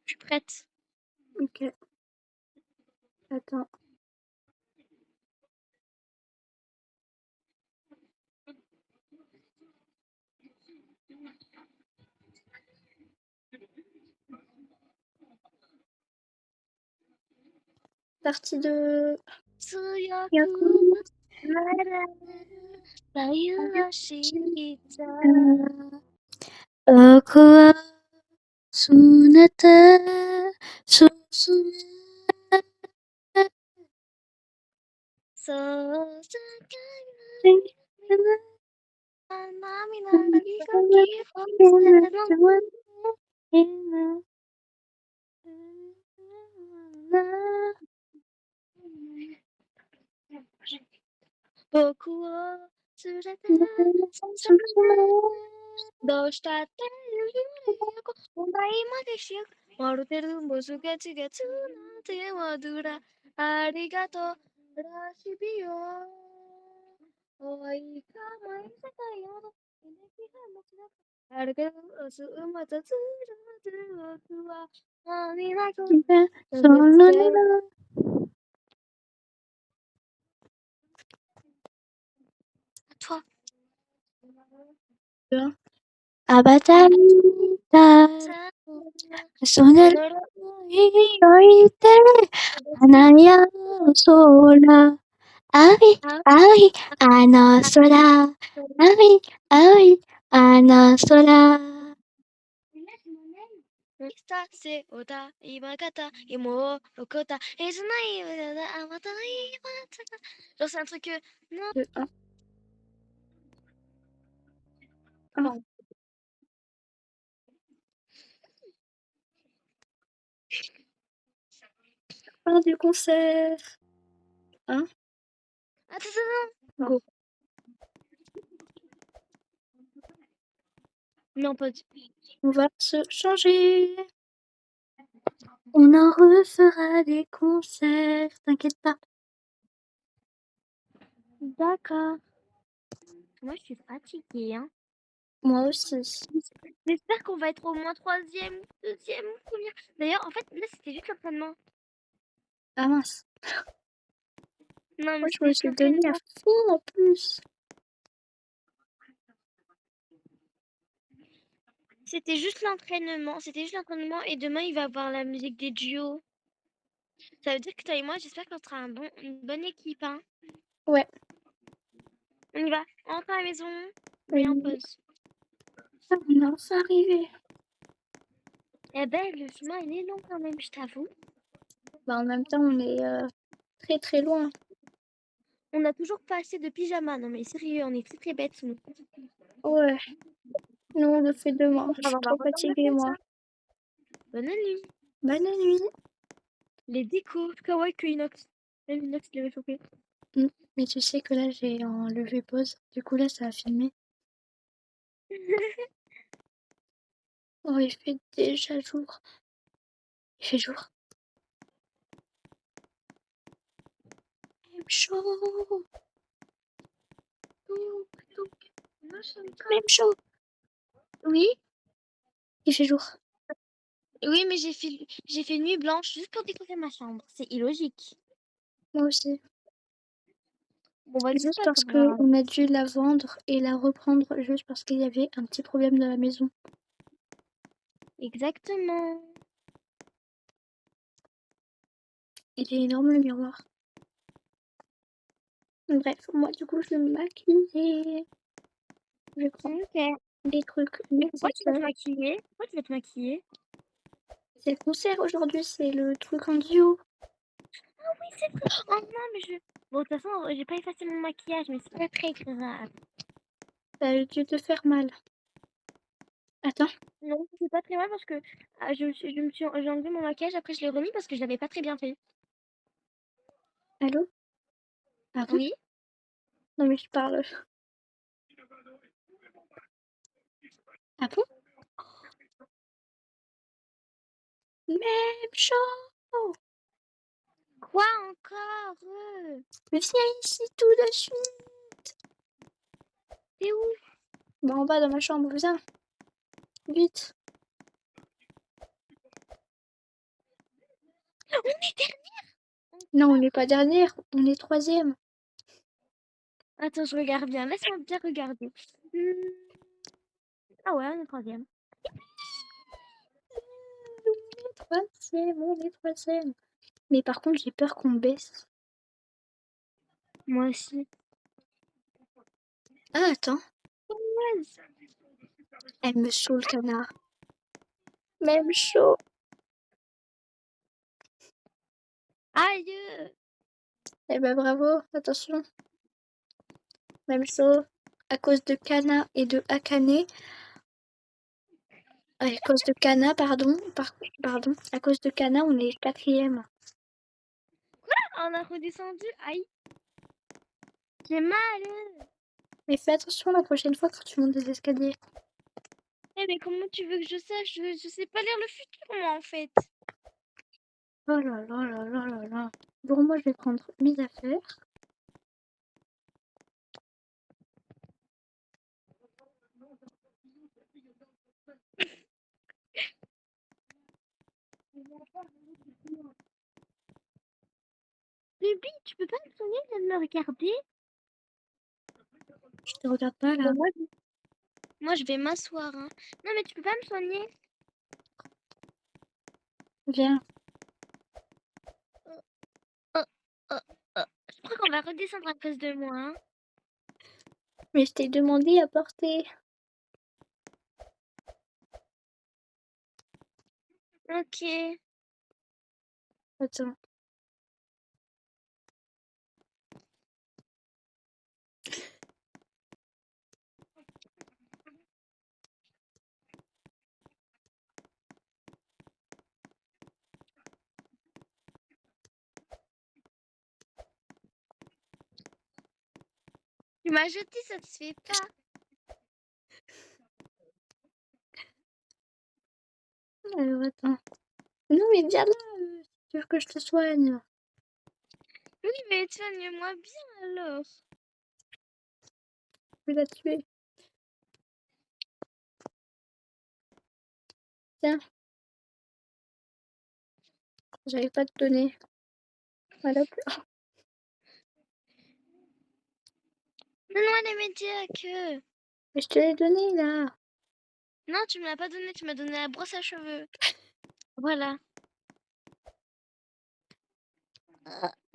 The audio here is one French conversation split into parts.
Je suis prête. Ok. Attends. Partie de Yaku. 僕はそなたそう僕を連れてどうしたって問題までしよう。まるでルンボスガチガチな手はドゥラ。ありがとう。ラシビオ。おいかまい世界よ。あるけど、すまたつらず僕は。何なく。toi. Abatalita Sonara Itoite Anaya Sora Ai Ai Ana Sora Ai Ai Ana Sora させおだ今方もうこたえずないよだあまた今つかどうせんつくの Bon. Fin du concert. Hein? Attends. Go. Non, pas du On va se changer. On en refera des concerts. T'inquiète pas. D'accord. Moi, je suis fatiguée, hein. Moi aussi. J'espère qu'on va être au moins troisième, deuxième, première. D'ailleurs, en fait, là, c'était juste l'entraînement. Ah mince. Non, mais Moi, je c'était me juste suis donnée à l'entraînement. fond en plus. C'était juste l'entraînement. C'était juste l'entraînement. Et demain, il va y avoir la musique des duos. Ça veut dire que toi et moi, j'espère qu'on sera une bonne équipe, hein. Ouais. On y va. On rentre à la maison. Oui. Mais en pause. Ah, on est enfin arrivé. Eh ben, le chemin, il est long quand même, je t'avoue. Bah, en même temps, on est très très loin. On n'a toujours pas assez de pyjama. Non, mais sérieux, on est très très bêtes, nous. Ouais. Nous, on le fait demain. Je On va suis avoir trop le temps de fatiguée, faire moi. ça. Bonne nuit. Bonne nuit. Les décos. Kawaii que Inox. Même Inox, il avait chopé. Mais tu sais que là, j'ai enlevé pause. Du coup, là, ça a filmé. Oh, il fait déjà jour. Il fait jour. Même chaud. Même chaud. Oui. Il fait jour. Oui, mais j'ai fait nuit blanche juste pour décorer ma chambre. C'est illogique. Moi aussi. Bon, bah, c'est Juste pas parce grave. qu'on a dû la vendre et la reprendre juste parce qu'il y avait un petit problème dans la maison. Exactement. Il est énorme le miroir. Bref, moi du coup je vais me maquiller. Je prends Ok. des trucs Et pourquoi tu vas te nécessaires. maquiller? Pourquoi tu vas te maquiller? C'est le concert aujourd'hui, c'est le truc en duo. Ah oui, c'est vrai. Oh non, mais je... Bon, de toute façon, j'ai pas effacé mon maquillage, mais c'est pas très grave. Ça a dû te faire mal. Attends. Non, c'est pas très mal parce que j'ai enlevé mon maquillage, après je l'ai remis parce que je l'avais pas très bien fait. Allô? Ah bon? Oui. Non mais je parle. Ah bon? Même chaud. Quoi encore? Mais viens ici tout de suite. T'es où? Bah en bas dans ma chambre, viens. Vite. On est dernière. Non, on n'est pas dernière, on est 3e. Attends, je regarde bien. Laisse-moi bien regarder. Ah ouais, on est 3e. On est 3e. Mais par contre, j'ai peur qu'on baisse. Moi aussi. Ah, attends, Ouais. elle me saoule le canard. Même chaud. Aïe. Eh ben bravo, attention. Même chaud. À cause de Kana et de Akane. À cause de Kana, pardon. Pardon. À cause de Kana, on est 4e. On a redescendu. Aïe. J'ai mal. Mais fais attention la prochaine fois quand tu montes des escaliers. Eh mais comment tu veux que je sache? Je sais pas lire le futur, moi, en fait. Oh là là là là là là. Bon, moi je vais prendre mes affaires. Ruby, tu peux pas me soigner de me regarder? Je te regarde pas là. Bon, moi, je vais m'asseoir. Hein. Non, mais tu peux pas me soigner? Viens. Oh, oh, oh. Je crois qu'on va redescendre à cause de moi. Hein. Mais je t'ai demandé à porter. Ok. Attends. Tu m'as jeté, ça te fait pas. Alors attends. Non mais viens là. Tu veux que je te soigne? Oui, mais soigne-moi bien alors. Je vais la tuer. Tiens. J'avais pas te donner. Voilà. Donne-moi les médias que. Mais je te l'ai donné là. Non, tu me l'as pas donné, tu m'as donné la brosse à cheveux. Voilà.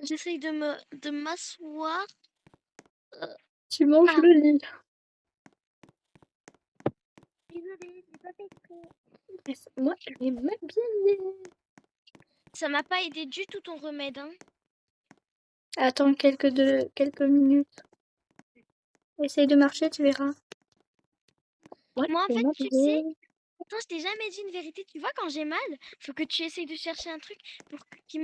J'essaye de m'asseoir. Tu manges Ah, le lit. désolée, j'ai pas fait exprès. Bref, moi je vais m'habiller. Ça m'a pas aidé du tout ton remède, hein. Attends quelques minutes. Essaye de marcher, tu verras. Ouais, Moi, en je vais fait, tu sais, m'habiller. attends, je t'ai jamais dit une vérité. Tu vois, quand j'ai mal, faut que tu essayes de chercher un truc qui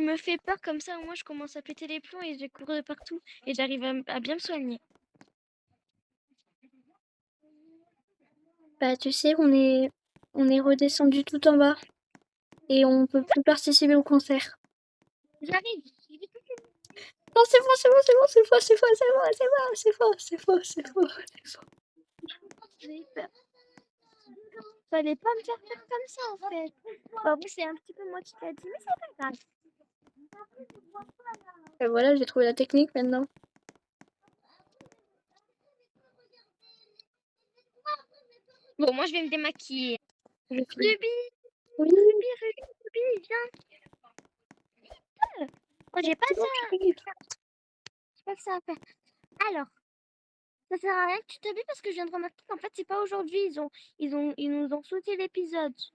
me fait peur. Comme ça, moi, je commence à péter les plombs et je cours de partout. Et j'arrive à bien me soigner. Bah tu sais, on est redescendu tout en bas. Et on peut plus participer au concert. J'arrive. Non, c'est faux, c'est faux, c'est faux, c'est faux, c'est faux, c'est faux, c'est faux, c'est faux, c'est faux, c'est faux. J'ai eu peur. Fallait pas me faire peur comme ça, en fait. Bon, oui, c'est un petit peu moi qui t'ai dit, mais c'est pas grave. Et voilà, j'ai trouvé la technique maintenant. Bon, moi, je vais me démaquiller. Je Ruby, filme. Oui, Ruby, viens. Oh, j'ai pas c'est bon, ça. j'arrive. J'ai pas que ça à faire. Alors, ça sert à rien que tu t'habilles parce que je viens de remarquer qu'en fait, c'est pas aujourd'hui. Ils nous ont sauté l'épisode. C'est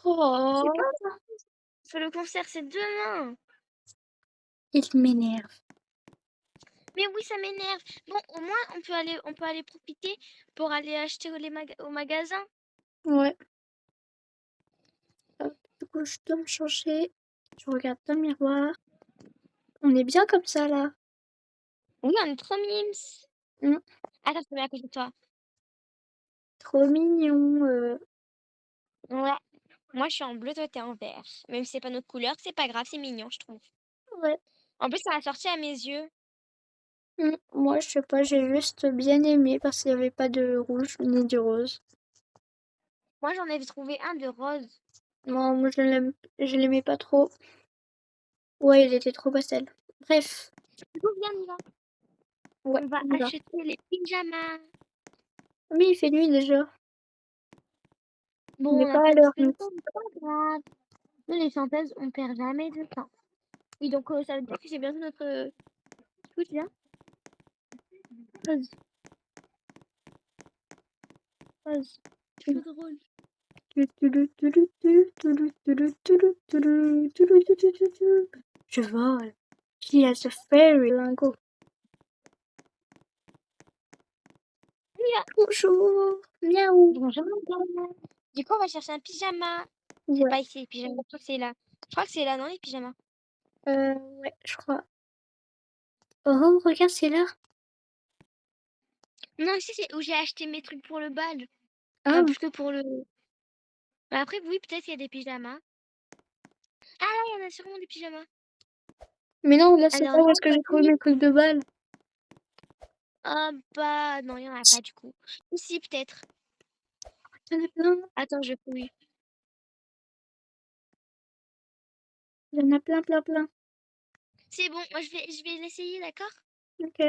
Oh, pas aujourd'hui. Le concert, c'est demain. il m'énerve. Mais oui, ça m'énerve. Bon, au moins, on peut aller profiter pour aller acheter au magasin. Ouais. Hop, du coup, je dois me changer. Je regarde dans le miroir. On est bien comme ça, là. Oui, on est trop mimes. Mm, Attends, je me mets à côté de toi. trop mignon. Ouais. Moi, je suis en bleu, toi, t'es en vert. Même si c'est pas notre couleur, c'est pas grave, c'est mignon, je trouve. Ouais. En plus, ça a sorti à mes yeux. Moi, je sais pas, j'ai juste bien aimé parce qu'il n'y avait pas de rouge ni de rose. Moi, j'en avais trouvé un de rose. Moi, je l'aimais pas trop. Ouais, il était trop pastel. Bref, Du coup, viens, on y va. ouais, On va on y va. acheter les pyjamas. Oui, il fait nuit déjà. Bon, On n'est on n'a pas pas à un petit l'heure, peu de nous. temps, mais c'est pas grave. Nous, les chanteuses, on perd jamais de temps. Oui, donc ça veut dire que c'est bientôt notre... Écoute, viens. Pause, pause. Jeu de rôle. Je vole. She has a fairy lingot. Mia. Bonjour. Miaou. Bonjour, madame. Du coup, on va chercher un pyjama. C'est Ouais, pas ici, les pyjamas. Je crois que c'est là. Je crois que c'est là, non, les pyjamas? ouais, je crois. Oh, regarde, c'est là. Non, ici, c'est où j'ai acheté mes trucs pour le bal. Ah, Enfin, plus que pour le... Bah, après, oui, peut-être qu'il y a des pyjamas. Ah, là, il y en a sûrement des pyjamas. mais non, là, c'est Alors, pas non, où est-ce que j'ai trouvé mes trucs de balle. ah, bah, non, il y en a pas, du coup. Ici, peut-être. Il y en a plein. Attends, je fouille. Il y en a plein, plein, plein. C'est bon, moi, je vais l'essayer, d'accord? Ok.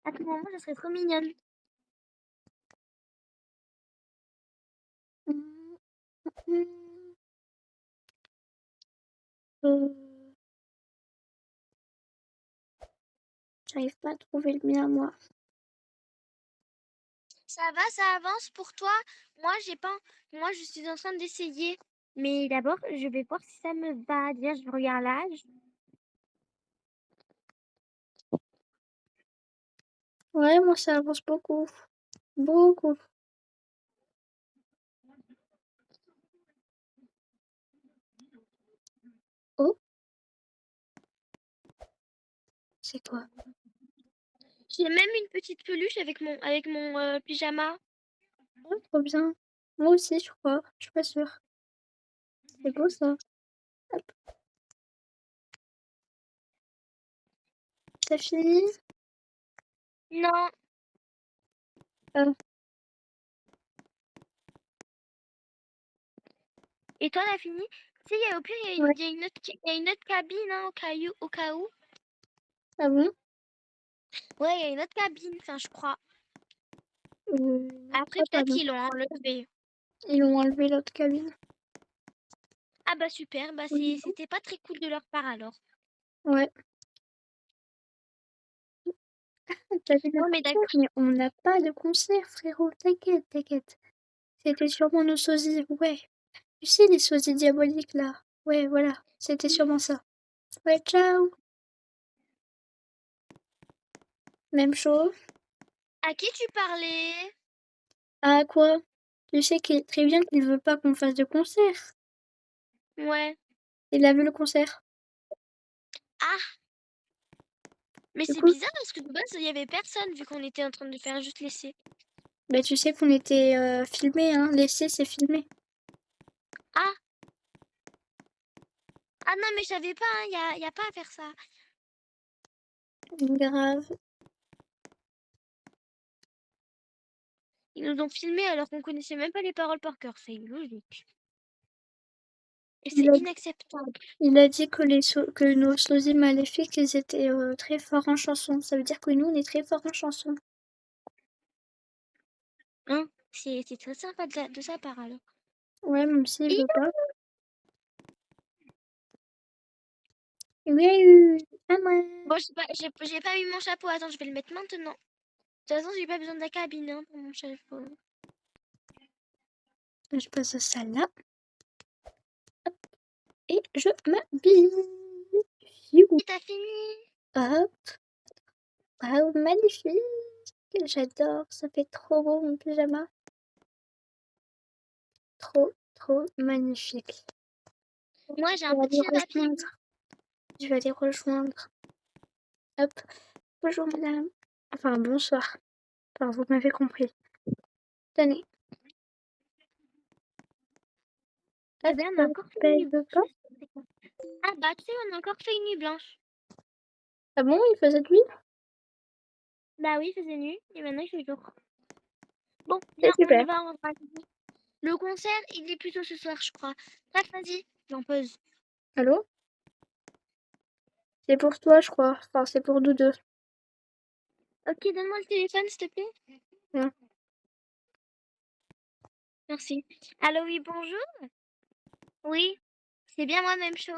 À tout moment, ça serait trop mignonne. Hum, hum, euh, J'arrive pas à trouver le mien, moi. Ça va, ça avance pour toi? Moi, j'ai pas... Moi, je suis en train d'essayer. Mais d'abord, je vais voir si ça me va. Déjà, je regarde l'âge. Ouais, moi, ça avance beaucoup. Beaucoup. Oh, c'est quoi? J'ai même une petite peluche avec mon pyjama. Oh, trop bien. Moi aussi, je crois. Je suis pas sûre. C'est beau, ça. Hop. T'as fini? Non. Ah, Et toi, t'as fini? Tu sais, au pire, ouais. il y a une autre cabine, hein, au cas où. Ah bon? Ouais, il y a une autre cabine, enfin, je crois. Non, je Après, crois pas, peut-être non. qu'ils l'ont enlevé. Ils ont enlevé l'autre cabine. Ah bah super, bah Oui. c'était pas très cool de leur part alors. Ouais. T'as vu le Non mais concert? d'accord. Mais on n'a pas de concert, frérot. T'inquiète, t'inquiète. C'était sûrement nos sosies. Ouais. Tu sais, les sosies diaboliques, là. Ouais, voilà. C'était sûrement ça. Ouais, ciao. Même chose. À qui tu parlais? Ah, quoi? Tu sais très bien qu'il veut pas qu'on fasse de concert. Ouais. Il a vu le concert. Ah, mais Du c'est coup, bizarre parce que de base il y avait personne vu qu'on était en train de faire juste l'essai. bah, tu sais qu'on était filmé, hein. L'essai, c'est filmé. Ah, ah non mais je savais pas, hein, y a pas à faire ça. Grave. Ils nous ont filmé alors qu'on connaissait même pas les paroles par cœur, c'est illogique. Et Il c'est a, inacceptable. il a dit que, que nos sosies maléfiques, ils étaient très forts en chanson. Ça veut dire que nous, on est très forts en chanson. Hein? C'est très sympa de sa part alors. Ouais, même s'il Hi, veut pas. Oui, à moi. bon, j'ai pas mis mon chapeau, attends, je vais le mettre maintenant. De toute façon, j'ai pas besoin de la cabine hein, pour mon chapeau. Je passe ça là. Et je m'habille. Youhou. Et t'as fini? Hop. Waouh, magnifique. J'adore. Ça fait trop beau mon pyjama. Trop, trop magnifique. Moi, j'ai Je un vais aller petit papier. rejoindre. Je vais aller rejoindre. Hop. Bonjour madame. Enfin, bonsoir. Enfin, vous m'avez compris. Tenez. Hop, Madame, on a hop. encore fait Ben, une il nuit veut blanche. pas. C'est quoi? Ah bah tu sais, on a encore fait une nuit blanche. Ah bon, il faisait nuit? Bah oui, il faisait nuit et maintenant il fait jour. Bon, C'est viens, on y super. va, on va. Le concert, il est plutôt ce soir, je crois. Bref, vas-y, j'en pose. Allô? C'est pour toi, je crois. Enfin, c'est pour nous deux. Ok, donne-moi le téléphone, s'il te plaît. Hein. Merci. Allô, oui, bonjour. Oui, c'est bien moi-même, chaud.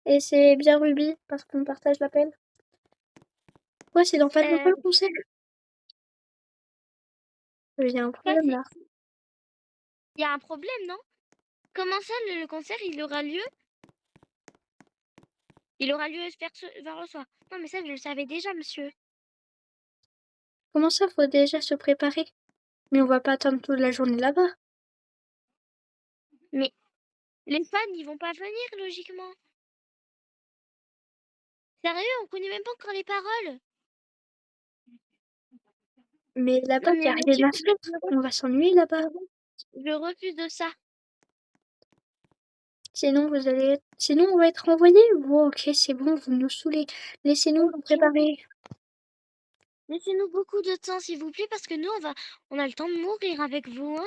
Et c'est bien Ruby, parce qu'on partage l'appel. Ouais, c'est dans pas longtemps Euh, le concert. Il y a un quoi, problème c'est... là. Il y a un problème, non? Comment ça, le concert, il aura lieu? Il aura lieu vers le soir. Non, mais ça, je le savais déjà, monsieur. Comment ça, faut déjà se préparer? Mais on va pas attendre toute la journée là-bas. Mais les fans, ils vont pas venir, logiquement. Sérieux, on connaît même pas encore les paroles. Mais là-bas, Non, y mais a rien monsieur, à faire. On va s'ennuyer là-bas. je refuse de ça. Sinon, sinon, on va être renvoyés. Bon, ok, c'est bon, vous nous saoulez. Laissez-nous nous Ok. préparer. Laissez-nous beaucoup de temps, s'il vous plaît, parce que nous, on a le temps de mourir avec vous, hein.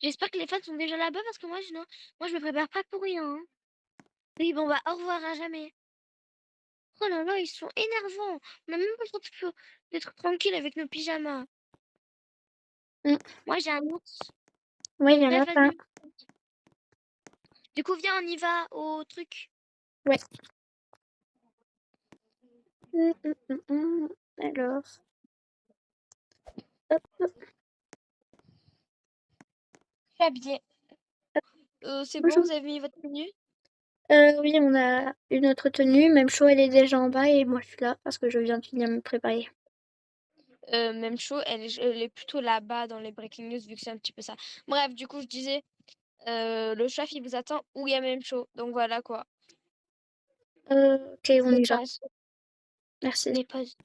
J'espère que les fans sont déjà là-bas, parce que moi, moi, je me prépare pas pour rien, hein. Oui, bon, bah, au revoir à jamais. Oh là là, ils sont énervants. On a même pas le temps d'être tranquille avec nos pyjamas. Mm. Moi, j'ai un ours. Ouais, il y en Bref, a pas. vas-y. Du coup, viens, on y va au truc. Ouais. Alors, hop, hop, Je suis habillée. hop. C'est bon, Bonjour. vous avez mis votre tenue? Oui, on a une autre tenue. Même show, elle est déjà en bas et moi, je suis là parce que je viens de finir de me préparer. Même chaud, elle est plutôt là-bas dans les breaking news, vu que c'est un petit peu ça. Bref, du coup, je disais, le chef, il vous attend où il y a même chaud. Donc voilà, quoi. Ok, on Bonne y va. chance. Merci. Mais pause.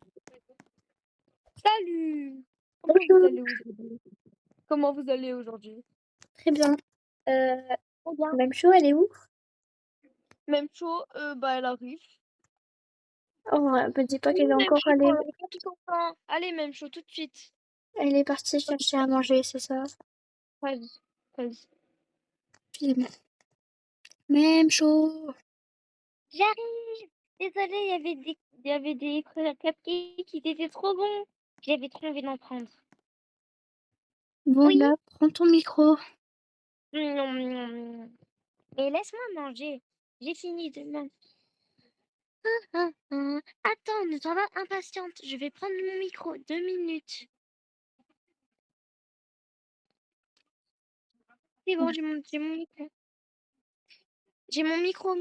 Salut! Comment vous Bonjour. allez aujourd'hui? Comment vous allez aujourd'hui? Très bien. Euh, Très bien. Même show, elle est où? Même chaud, bah elle arrive. Oh, me dis pas Oui, qu'elle est même encore chaud, allée. on est pas tout content. Allez, même chaud, tout de suite. Elle est partie chercher à manger, c'est ça? Vas-y, vas-y. Puis, même show. J'arrive! Désolée, il y avait des cupcakes qui étaient trop bons. J'avais trop envie d'en prendre. Bon, Oui. là, prends ton micro. Nom, nom, nom. Mais laisse-moi manger. J'ai fini de manger. Attends, ne sois pas impatiente. Je vais prendre mon micro. 2 minutes. C'est bon, j'ai mon micro. J'ai mon micro.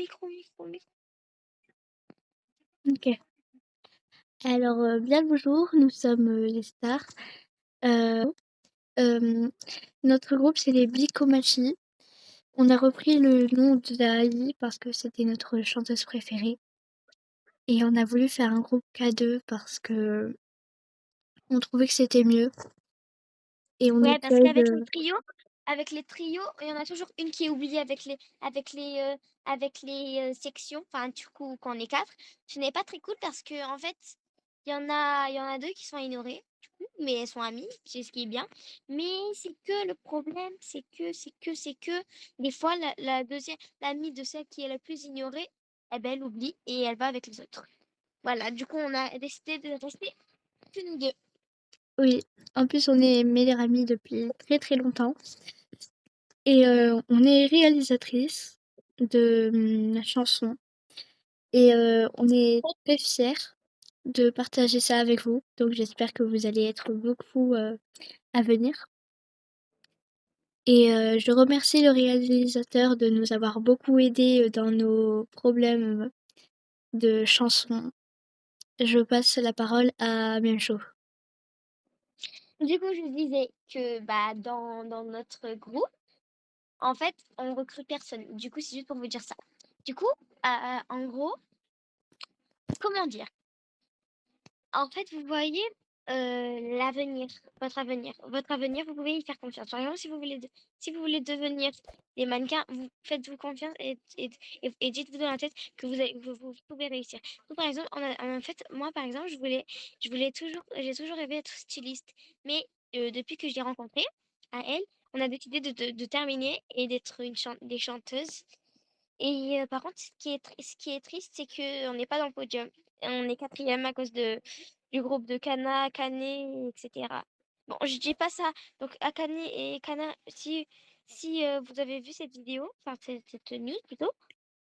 Ok. Alors, bien le bonjour, nous sommes les stars. Euh, Notre groupe, c'est les Bicomachi. On a repris le nom de la I parce que c'était notre chanteuse préférée. Et on a voulu faire un groupe K2 parce que on trouvait que c'était mieux. Et on Ouais, parce essaye qu'avec de... avec les trios, il y en a toujours une qui est oubliée avec les sections. Enfin, du coup, quand on est quatre, ce n'est pas très cool parce que en fait, il y en a deux qui sont ignorées, du coup, mais elles sont amies, c'est ce qui est bien. Mais c'est que le problème, c'est que des fois, la deuxième, l'amie de celle qui est la plus ignorée, eh ben, elle oublie et elle va avec les autres. Voilà, du coup, on a décidé de rester que nous deux. Oui, en plus, on est meilleures amies depuis très très longtemps. Et on est réalisatrice de chansons. Et on est très fiers de partager ça avec vous. Donc j'espère que vous allez être beaucoup à venir. Et je remercie le réalisateur de nous avoir beaucoup aidés dans nos problèmes de chansons. Je passe la parole à Miencho. Du coup, je disais que bah, dans notre groupe, en fait, on recrute personne. Du coup, c'est juste pour vous dire ça. Du coup, en gros, comment dire? En fait, vous voyez l'avenir, votre avenir, vous pouvez y faire confiance. Par exemple, si vous voulez devenir des mannequins, vous faites-vous confiance et dites-vous dans la tête que vous pouvez réussir. Nous, par exemple, en fait, moi, par exemple, j'ai toujours rêvé d'être styliste. Mais depuis que je l'ai rencontrée, à elle, on a décidé de terminer et d'être des chanteuses. Et par contre, ce qui est triste, c'est qu'on n'est pas dans le podium. On est quatrième à cause du groupe de Kana, Kane, etc. Bon, je dis pas ça. Donc, Akane et Kana, si vous avez vu cette vidéo, enfin cette news plutôt,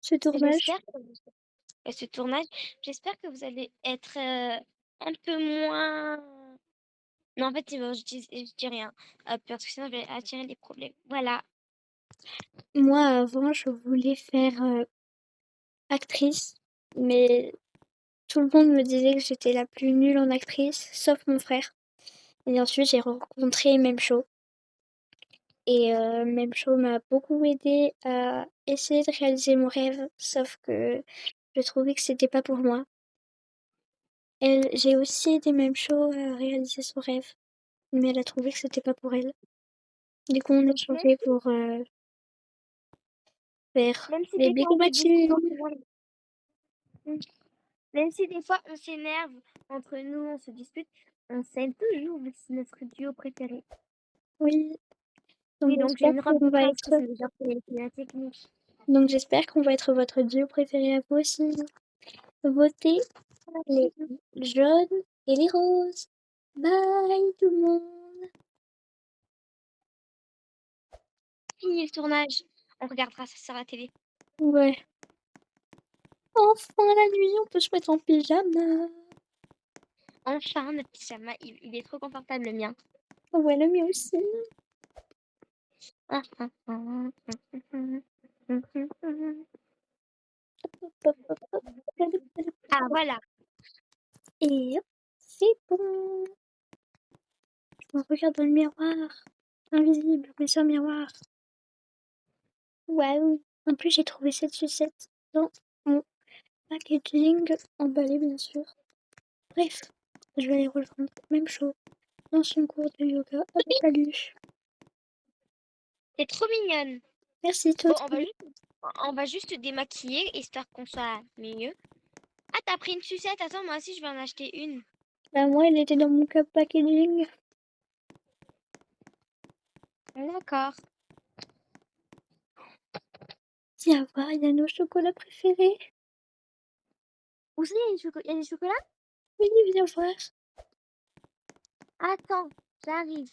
Ce tournage. j'espère que ce tournage, j'espère que vous allez être un peu moins. Non, en fait, c'est bon, je dis rien. Parce que sinon, je vais attirer des problèmes. Voilà. Moi, avant, je voulais faire actrice, mais tout le monde me disait que j'étais la plus nulle en actrice, sauf mon frère. Et ensuite, j'ai rencontré Memcho. Et Memcho m'a beaucoup aidée à essayer de réaliser mon rêve, sauf que je trouvais que c'était pas pour moi. J'ai aussi aidé Memcho à réaliser son rêve, mais elle a trouvé que c'était pas pour elle. Du coup, on a Donc, changé pour faire même si les des fois Big on se dispute Mathieu. entre nous, même si des fois on s'énerve entre nous, on se dispute, on s'aime toujours, vu que c'est notre duo préféré. Oui, donc Oui, donc j'ai j'espère une robe de qu'on va prince qui être s'est déjà fait la technique. votre duo préféré à vous aussi. Votez les jaunes et les roses. Bye tout le monde. Fini le tournage. On regardera ça sur la télé. Ouais. Enfin la nuit, on peut se mettre en pyjama. Enfin, notre pyjama, il est trop confortable, le mien. Ouais, le mien aussi. Ah, voilà. Et hop, c'est bon. Je me regarde dans le miroir. Invisible, mais sur le miroir. Waouh. En plus, j'ai trouvé cette sucette dans mon packaging emballé, bien sûr. Bref, je vais aller rejoindre même chose dans son cours de yoga avec Aluche. T'es trop mignonne. Merci, toi Bon, aussi. on va juste démaquiller, histoire qu'on soit mieux. Ah, t'as pris une sucette. Attends, moi aussi, je vais en acheter une. Bah, moi, elle était dans mon cup packaging. D'accord. Viens voir, il y a nos chocolats préférés. Où c'est? Il y a des chocolats? Oui, viens voir. Attends, j'arrive.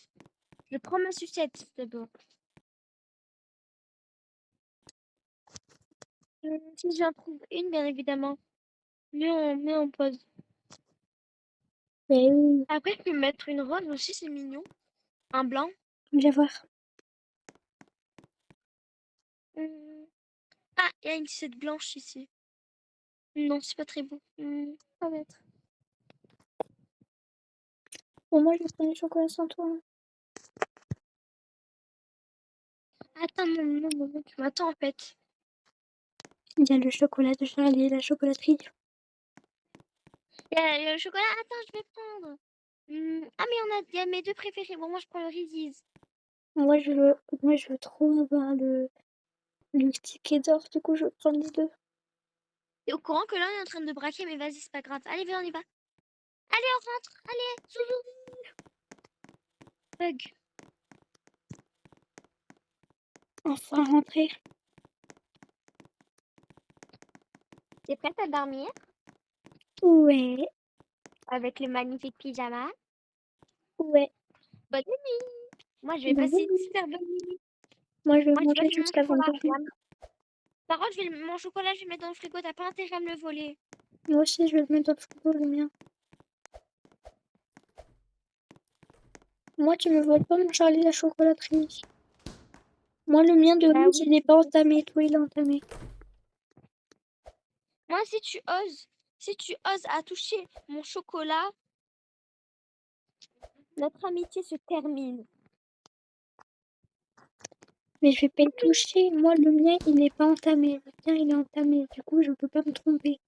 Je prends ma sucette d'abord. Si j'en trouve une, bien évidemment. Mais on pose. Mais oui, Après, je peux mettre une rose aussi, c'est mignon. Un blanc. viens voir. Hum. Ah, il y a une sucette blanche ici. Non, c'est pas très beau. Ça va être. Pour moi, je prends les chocolats sans toi. Attends, non, tu m'attends en fait. Il y a le chocolat de Charlie et la chocolaterie. Il y a le chocolat. Attends, je vais prendre. Ah, mais il y a mes deux préférés. Bon, moi, je prends le Reese's. Moi, je veux trop avoir le ticket d'or. Du coup, je vais prendre les deux. T'es au courant que là, on est en train de braquer, mais vas-y, c'est pas grave. Allez, viens, on y va. Allez, on rentre. Allez, zouzou. Bug. Enfin rentrer. T'es prête à dormir? Ouais, Avec le magnifique pyjama? ouais. Bonne nuit. Moi, je vais Bonne passer une nuit. super bonne nuit. Moi, je vais Moi, tu vois, manger j'ai mon juste avant de chocolat. dormir. Par contre, mon chocolat, je vais le mettre dans le frigo. T'as pas intérêt à me le voler. Moi aussi, je vais le mettre dans le frigo, le mien. Moi, tu me voles pas mon Charlie la chocolaterie. Moi, le mien de Bah rose, oui. il n'est pas entamé. Toi, il est entamé. Moi, si tu oses à toucher mon chocolat, notre amitié se termine. Mais je vais pas y toucher. Moi, le mien, il n'est pas entamé. Le tien, il est entamé. Du coup, je peux pas me tromper.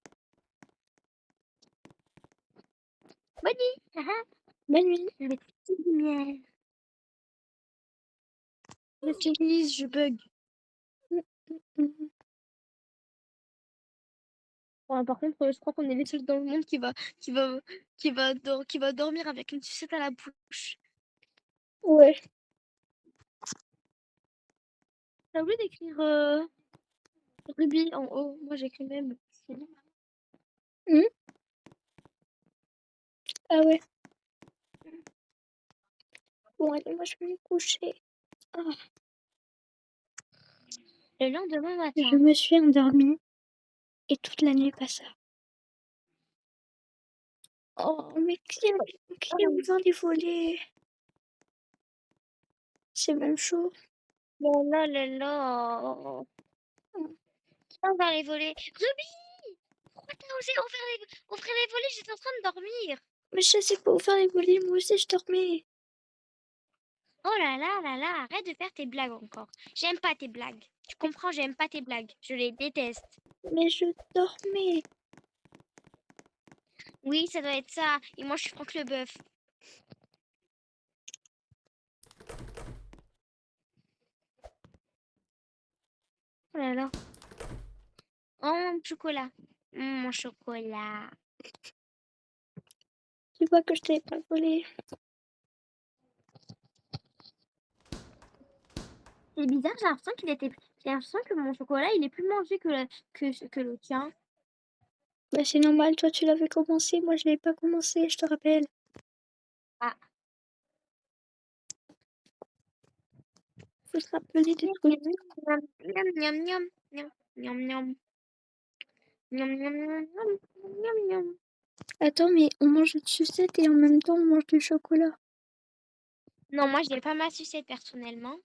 Bonne nuit. Bonne nuit. Je vais te petite lumière. Je suis lise, je bug. Mhm. Bon, par contre, je crois qu'on est les seuls dans le monde qui va dormir avec une sucette à la bouche. Ouais. T'as oublié d'écrire Ruby en haut. Moi, j'écris même. C'est bon. Ah ouais. Bon, allez, moi, je vais me coucher. Ah, Le lendemain je matin. me suis endormie et toute la nuit passa. Oh, mais qui a ouvert les volets? C'est même chaud. Là, là, là. Qui a ouvert les volets? Ruby! Pourquoi t'as osé ouvrir les volets? J'étais en train de dormir. Mais je sais pas ouvrir les volets, moi aussi, je dormais. Oh là là là là, arrête de faire tes blagues encore. J'aime pas tes blagues. Tu comprends, j'aime pas tes blagues. Je les déteste. Mais je dormais. Oui, ça doit être ça. Et moi, je suis Franck Leboeuf. Oh là là. Oh, mon chocolat. Mon chocolat. Tu vois que je t'ai pas volé. C'est bizarre, j'ai l'impression que mon chocolat, il est plus mangé que le tien. Bah, c'est normal, toi, tu l'avais commencé, moi, je l'ai pas commencé, je te rappelle. Ah. Faut se rappeler des trucs. Miam, miam, miam, miam, miam, miam, miam. Miam, miam, miam, miam, miam, miam. Attends, mais on mange une sucette et en même temps, on mange du chocolat. Non, moi, je n'ai pas ma sucette personnellement.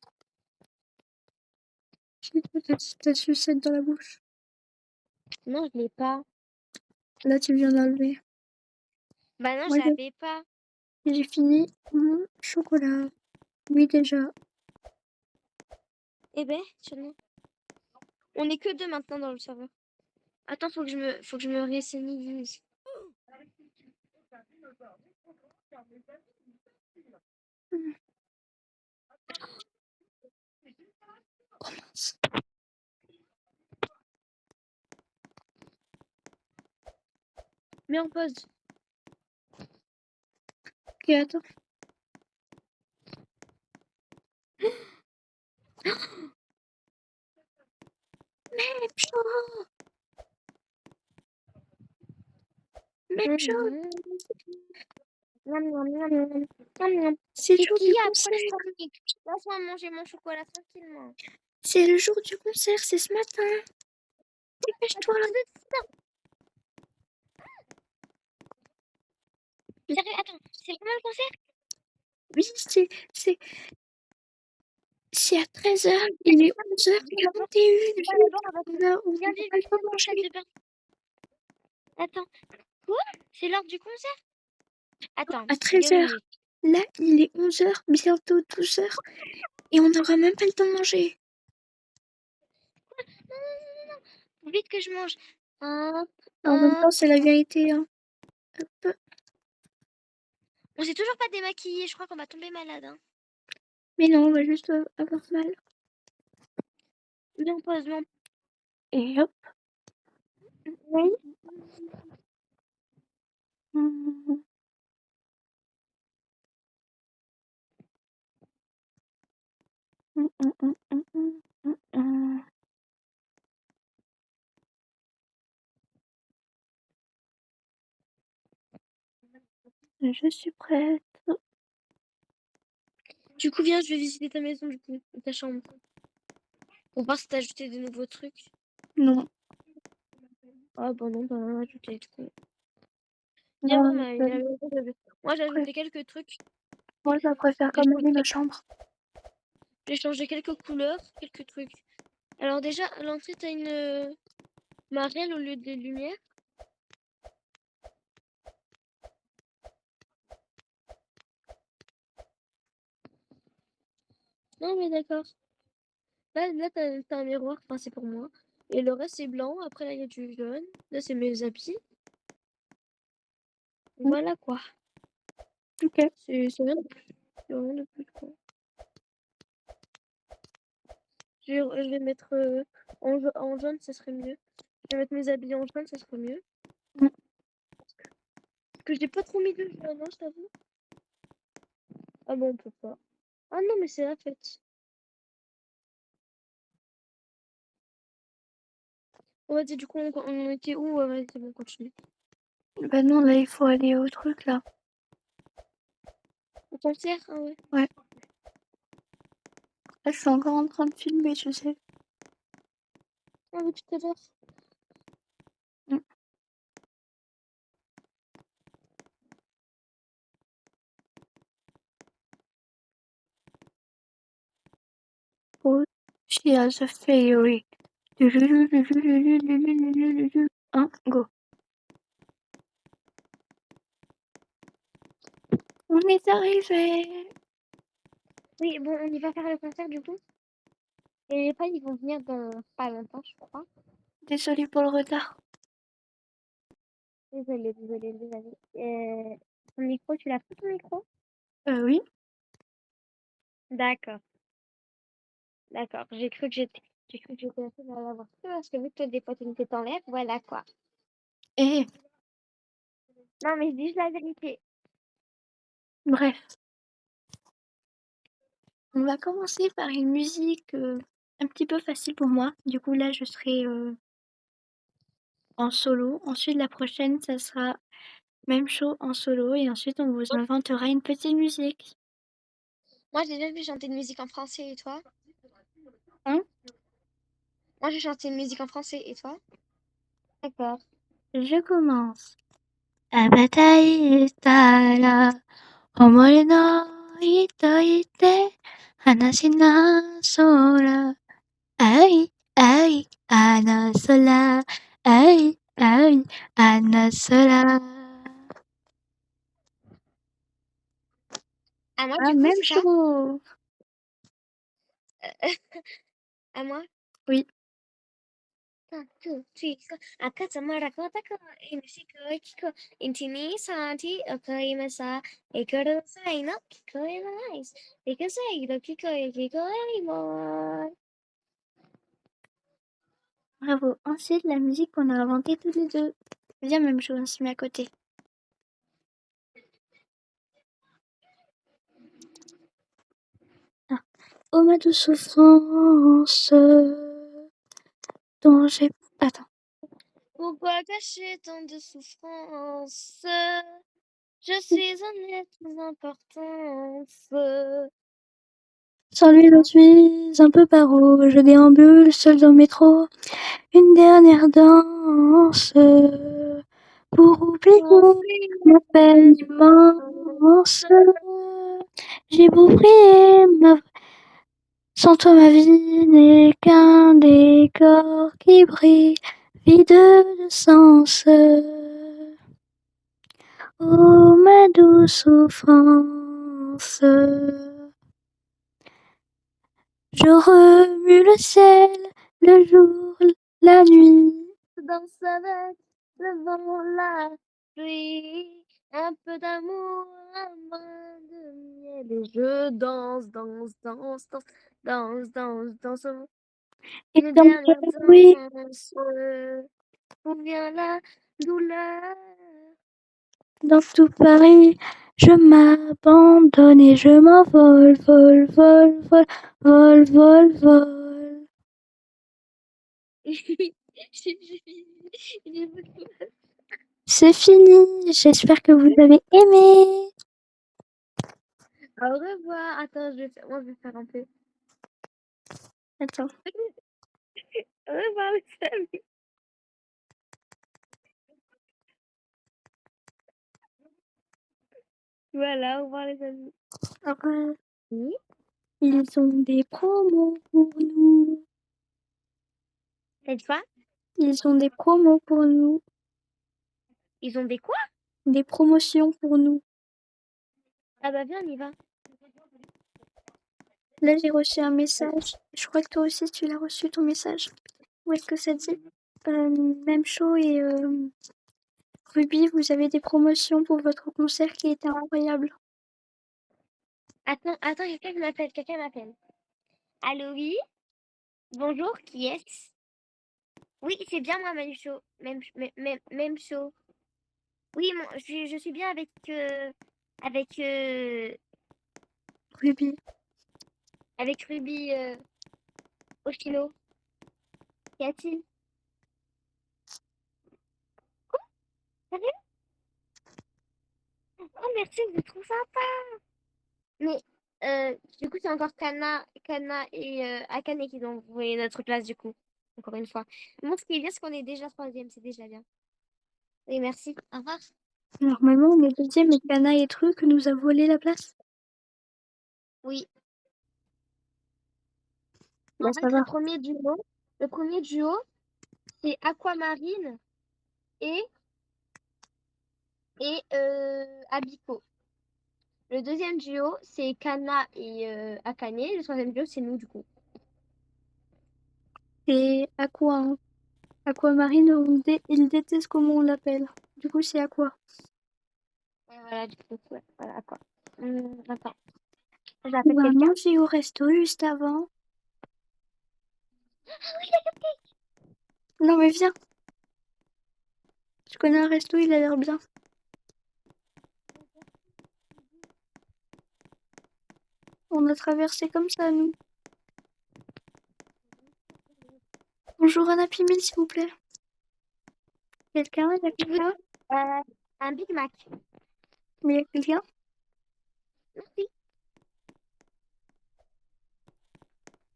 J'ai pas ta sucette dans la bouche. Non, je l'ai pas. Là, tu viens d'enlever. Bah non, Moi, je l'avais pas. j'ai fini mon chocolat. Oui, déjà. Eh ben, on est que deux maintenant dans le serveur. Attends, faut que je me ressénilise. Oh mince. Mets en pause. Ok, attends. Même chose. Même chose. Miam, miam, miam, miam, miam, miam. C'est le C'est jour qui du approche concert. Sonic? Laisse-moi manger mon chocolat tranquillement. C'est le jour du concert, c'est ce matin. Dépêche-toi. Attends, sérieux, attends, c'est vraiment le concert? Oui, c'est à 13h. Il est 11h41. Viens d'abord, On viens n'a dire pas le temps de ça manger. de perdre. Attends, quoi? C'est l'heure du concert? Attends, À 2 13h. minutes. Là, il est 11h, bientôt 12h. Et on n'aura même pas le temps de manger. Non, non, non, non, non. Faut vite que je mange. Hop, En même hop. temps, c'est la vérité. Hein. Hop. On s'est toujours pas démaquillé, je crois qu'on va tomber malade. Hein. Mais non, on va juste avoir mal. Mets en pause, mets en- Et hop. Oui. Je suis prête. Du coup, viens, je vais visiter ta maison, du coup, ou ta chambre. Pour voir si t'as ajouté de nouveaux trucs. Non. Ah, bah non, bah ajouté, du coup. Viens voir Non, ma maison. Moi, j'ai je ajouté quelques trucs. moi, je préfère J'ai quand même ma changé, chambre. j'ai changé quelques couleurs, quelques trucs. Alors déjà, à l'entrée, t'as une marelle au lieu des lumières. Non, mais d'accord. Là t'as un miroir, enfin, c'est pour moi. Et le reste, c'est blanc. Après, là, il y a du jaune. Là, c'est mes habits. Voilà, quoi. Ok. C'est rien de plus. C'est rien de plus, quoi. Je vais mettre en jaune, ça serait mieux. Je vais mettre mes habits en jaune, ça serait mieux. Mm. Parce que j'ai pas trop mis de jaune, hein, je t'avoue. Ah bon, on peut pas. Ah non, mais c'est la fête. Vas-y, du coup, on était où? Vas-y, c'est bon, continue. Bah non, là, il faut aller au truc, là. Au concert? Ah ouais. Ouais. Là, je suis encore en train de filmer, tu sais. Ah oui, tout à l'heure. Mm. Oh, she has a fairy. Hein, go. On est arrivé. Oui, bon, on y va faire le concert, du coup. Et les fans, ils vont venir dans pas longtemps, je crois. Désolée pour le retard. Désolée. Ton micro, tu l'as pris, ton micro? Oui. D'accord. D'accord. J'ai cru que j'étais la seule à l'avoir pris parce que vu que toi, des fois, tu me fais t'enlèves, voilà quoi. Et Non, mais je dis juste la vérité. bref, on va commencer par une musique un petit peu facile pour moi. Du coup, là, je serai en solo. Ensuite, la prochaine, ça sera même show en solo. Et ensuite, on vous inventera une petite musique. Moi, j'ai déjà vu chanter une musique en français et toi? Hein? Moi, j'ai chanté une musique en français et toi? D'accord. Je commence. Abatai itara, omori no ito ite, hanashi na sora, ai, ai, ana sora, ai, ai, ana sora. À moi, Ah, du coup, même c'est ça? chose. À moi? Oui. 1, 2, 3, 4赤ちゃまらこたこいにしこいきこ1、2、3、4おかいまさいくるさいの聞こえないいくさいの聞こえも Bravo. Ensuite, la musique qu'on a inventée tous les deux. Bien, même chose, on se met à côté. Ah. Oh ma douce souffrance, dont j'ai... Attends. Pourquoi cacher tant de souffrance? Je suis un être sans importance. Sans lui, je suis un peu paro. Je déambule seul dans le métro. Une dernière danse pour oublier ma peine immense. J'ai beau prier, sans toi ma vie n'est qu'un décor qui brille, vide de sens. Oh ma douce souffrance. Je remue le ciel, le jour, la nuit. Danse avec le vent, la pluie, un peu d'amour, un brin de miel. Et je danse. Et Une dans dernière le bruit, danse. Où vient la douleur? dans tout Paris, je m'abandonne et je m'envole, vol, vol, vol, vol, vol, vol. J'ai beaucoup. C'est fini, j'espère que vous avez aimé. Au revoir. Attends, moi, je vais faire un peu. Attends. Au revoir, les amis. Voilà, au revoir, les amis. Alors, Oui. ils ont des promos pour nous. Cette fois, Ils ont des promos pour nous. ils ont des quoi? Des promotions pour nous. Ah bah viens, on y va. Là, j'ai reçu un message. Je crois que toi aussi, tu l'as reçu, ton message. Où est-ce que ça dit même show et Ruby, vous avez des promotions pour votre concert qui était incroyable. Attends, quelqu'un m'appelle. Allô, oui? Bonjour, qui est-ce? Oui, c'est bien moi, même show. Même show. Oui, je suis bien avec, Ruby. avec Ruby Oshino. Qu'y a-t-il? Sérieux? Oh, merci, c'est trop sympa. Mais du coup, c'est encore Kana et Akane qui ont envoyé notre classe, du coup. Encore une fois. Moi, ce qui est bien, c'est qu'on est déjà troisième, c'est déjà bien. Et merci. Au revoir. Normalement, on est deuxième et Kana et Truc nous a volé la place. Oui. Bah, En ça fait, va. le premier duo, c'est Aquamarine et, Abiko. Le deuxième duo, c'est Kana et Akane. Le troisième duo, c'est nous, du coup. C'est Aqua, hein. Aquamarine, il déteste comment on l'appelle. Du coup, c'est Aqua. Et voilà, du coup, ouais, voilà quoi. Attends, On j'appelle va quelqu'un. manger au resto juste avant. Non mais viens, je connais un resto, il a l'air bien. On a traversé comme ça, nous. Bonjour, un Happy Meal, s'il vous plaît. Quelqu'un? Il y a Je veux quelqu'un? euh, un Big Mac. Mais il y a quelqu'un? Merci.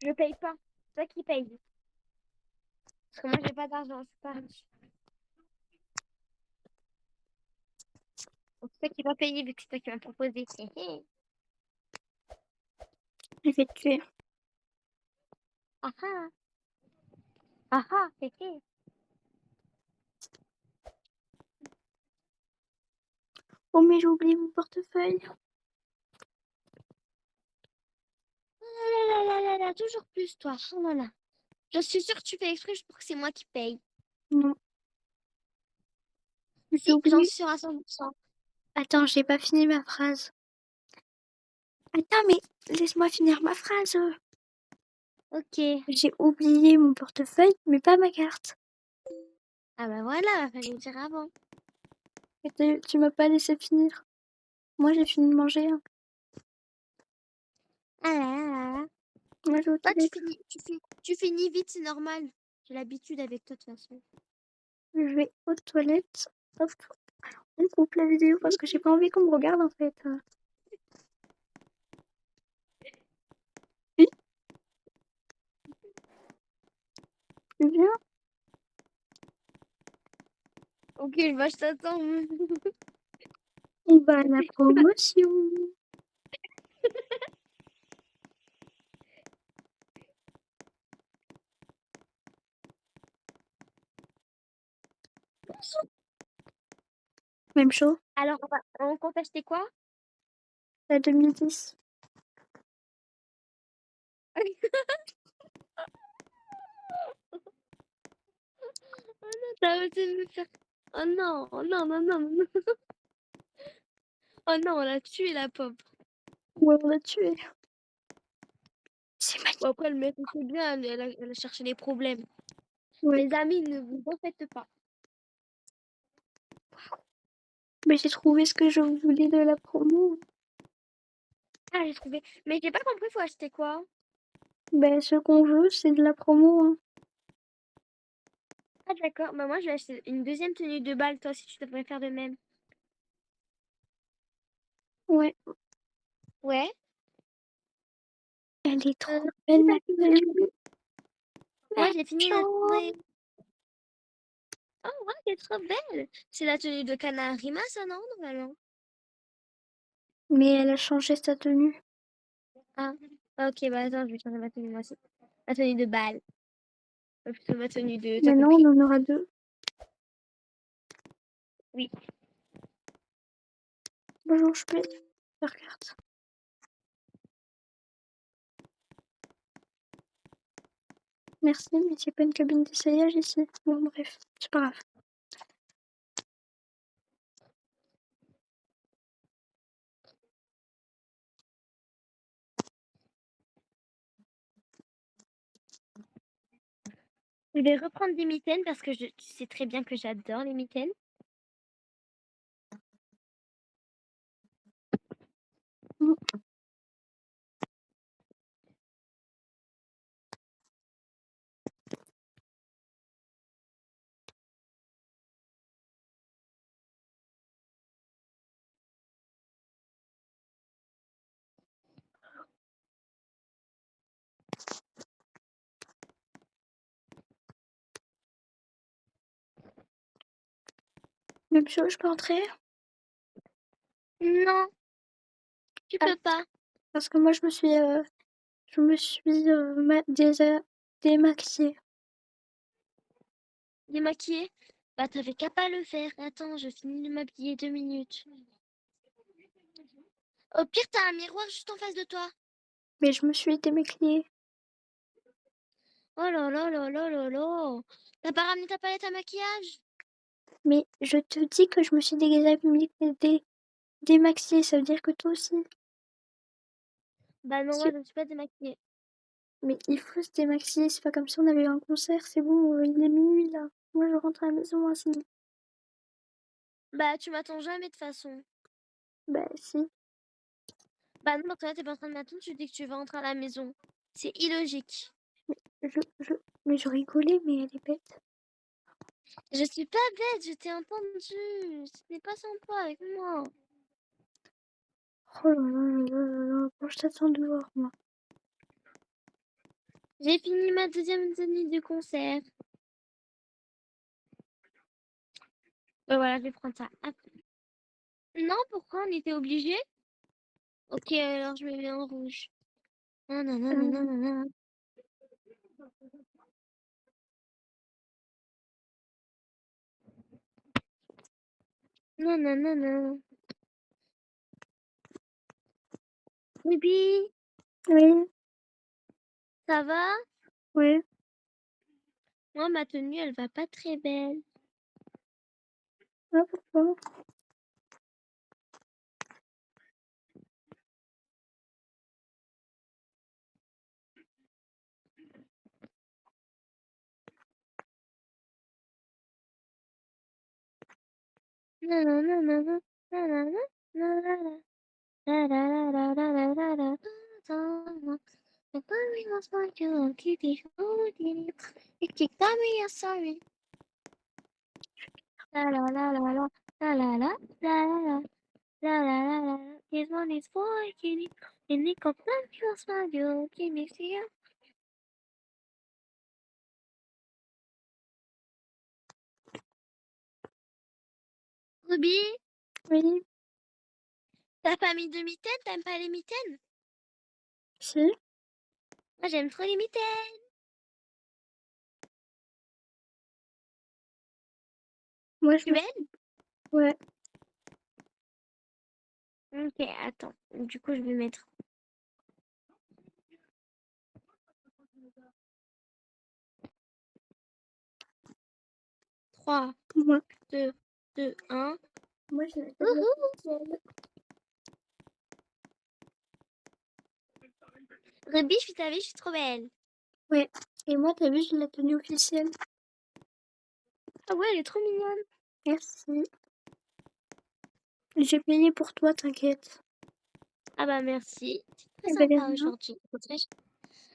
Je paye pas. C'est toi qui paye. Parce que moi, j'ai pas d'argent. Je suis pas riche. Donc, c'est toi qui vas payer vu que c'est toi qui m'as proposé. Je vais te tuer. Ah ah. Ah ah. Oh mais j'ai oublié mon portefeuille. Oh là là là là là, toujours plus, toi. Oh là là. Je suis sûre que tu fais exprès juste pour que c'est moi qui paye. Non, j'ai Si, j'en oublié. suis sûre à 100%. Attends, j'ai pas fini ma phrase. Attends, mais laisse-moi finir ma phrase. Ok. J'ai oublié mon portefeuille, mais pas ma carte. Ah bah voilà, il fallait me dire avant. Et tu m'as pas laissé finir. Moi, j'ai fini de manger, hein. Ah là là là là. Moi, j'ai aux Toi, toilettes. tu finis vite, c'est normal. J'ai l'habitude avec toi, de toute façon. Je vais aux toilettes. Hop, on coupe la vidéo parce que j'ai pas envie qu'on me regarde, en fait. Oui, tu viens? Ok, bah, je t'attends. On va à la promotion. Même chose, Alors, on compte acheter quoi? la 2010. Oh non, t'as osé me faire. Oh non, oh non, non, non, non. Oh non, on l'a tué, la pauvre. Ouais, on l'a tué. C'est magnifique. Bon, après, elle méritait bien, elle a cherché les problèmes. Ouais. Les amis, ne vous en faites pas. Mais j'ai trouvé ce que je voulais de la promo. Ah, j'ai trouvé. Mais j'ai pas compris, faut acheter quoi? Ben, ce qu'on veut, c'est de la promo, hein. Ah, d'accord. Bah, moi, je vais acheter une deuxième tenue de bal. Toi aussi, tu devrais faire de même. Ouais. Ouais. Elle est trop Merci, belle, ma Fatima. tenue. Moi, j'ai fini la Macho. journée. Oh, ouais, elle est trop belle. C'est la tenue de Kanarima, ça, non, normalement? Mais elle a changé sa tenue. Ah, ok, bah attends, je vais changer ma tenue, moi aussi. Ma tenue de bal. Plutôt ma tenue de... T'as Maintenant, on compris. en aura deux. Oui. Bonjour, je peux faire carte. Merci, mais c'est pas une cabine d'essayage ici. Bon, bref, c'est pas grave. Je vais reprendre des mitaines parce que tu sais très bien que j'adore les mitaines. Mm. Même chose, je peux entrer? Non, tu Ah, peux pas. parce que moi, je me suis démaquillée. Démaquillée? Bah, t'avais qu'à pas le faire. Attends, je finis de m'habiller 2 minutes. Au pire, t'as un miroir juste en face de toi. Mais je me suis démaquillée. Oh là là là là là là. T'as pas ramené ta palette à maquillage? Mais je te dis que je me suis démaquillée, ça veut dire que toi aussi. Bah non, moi, je ne suis pas démaquillée. Mais il faut se démaquiller, c'est pas comme si on avait eu un concert, c'est bon, il est minuit là. Moi, je rentre à la maison ainsi. Bah, tu m'attends jamais de toute façon. Bah, si. Bah non, toi, t'es pas en train de m'attendre, tu dis que tu vas rentrer à la maison. C'est illogique. Je, je, mais je rigolais, mais elle est bête. Je suis pas bête, je t'ai entendu. Ce n'est pas sympa avec moi. Oh là là là là là là, bon, je t'attends dehors, moi. J'ai fini ma deuxième tenue du concert. Bah voilà, je vais prendre ça. Hop. Non, pourquoi on était obligé? Ok, alors je me mets en rouge. Nananana. Nananana. Bibi, Oui, ça va? ouais. Moi, ma tenue, elle va pas très belle. Ah, pourquoi? Nananana. Nanana. Nanana. Dararararararara. The time was like you, kitty, holding it. It kicked me, sorry. La la la la la. La la la. La la la. La la la la. This one is for kitty. In the cup, you smile, you give me fear. Ruby, Oui, t'as pas mis de mitaines? T'aimes pas les mitaines? si. Moi, j'aime trop les mitaines. Moi, je Tu es me... belle? Ouais. Ok, attends. Du coup, je vais mettre 3, Moi, 2, 2, 1. moi, je la tenue Wouhou! officielle. Ruby, je suis ta vie, je suis trop belle. Ouais. Et moi, t'as vu, j'ai la tenue officielle. Ah ouais, elle est trop mignonne. Merci. J'ai payé pour toi, t'inquiète. Ah bah merci. C'est très Eh ben, de sympa rien. aujourd'hui.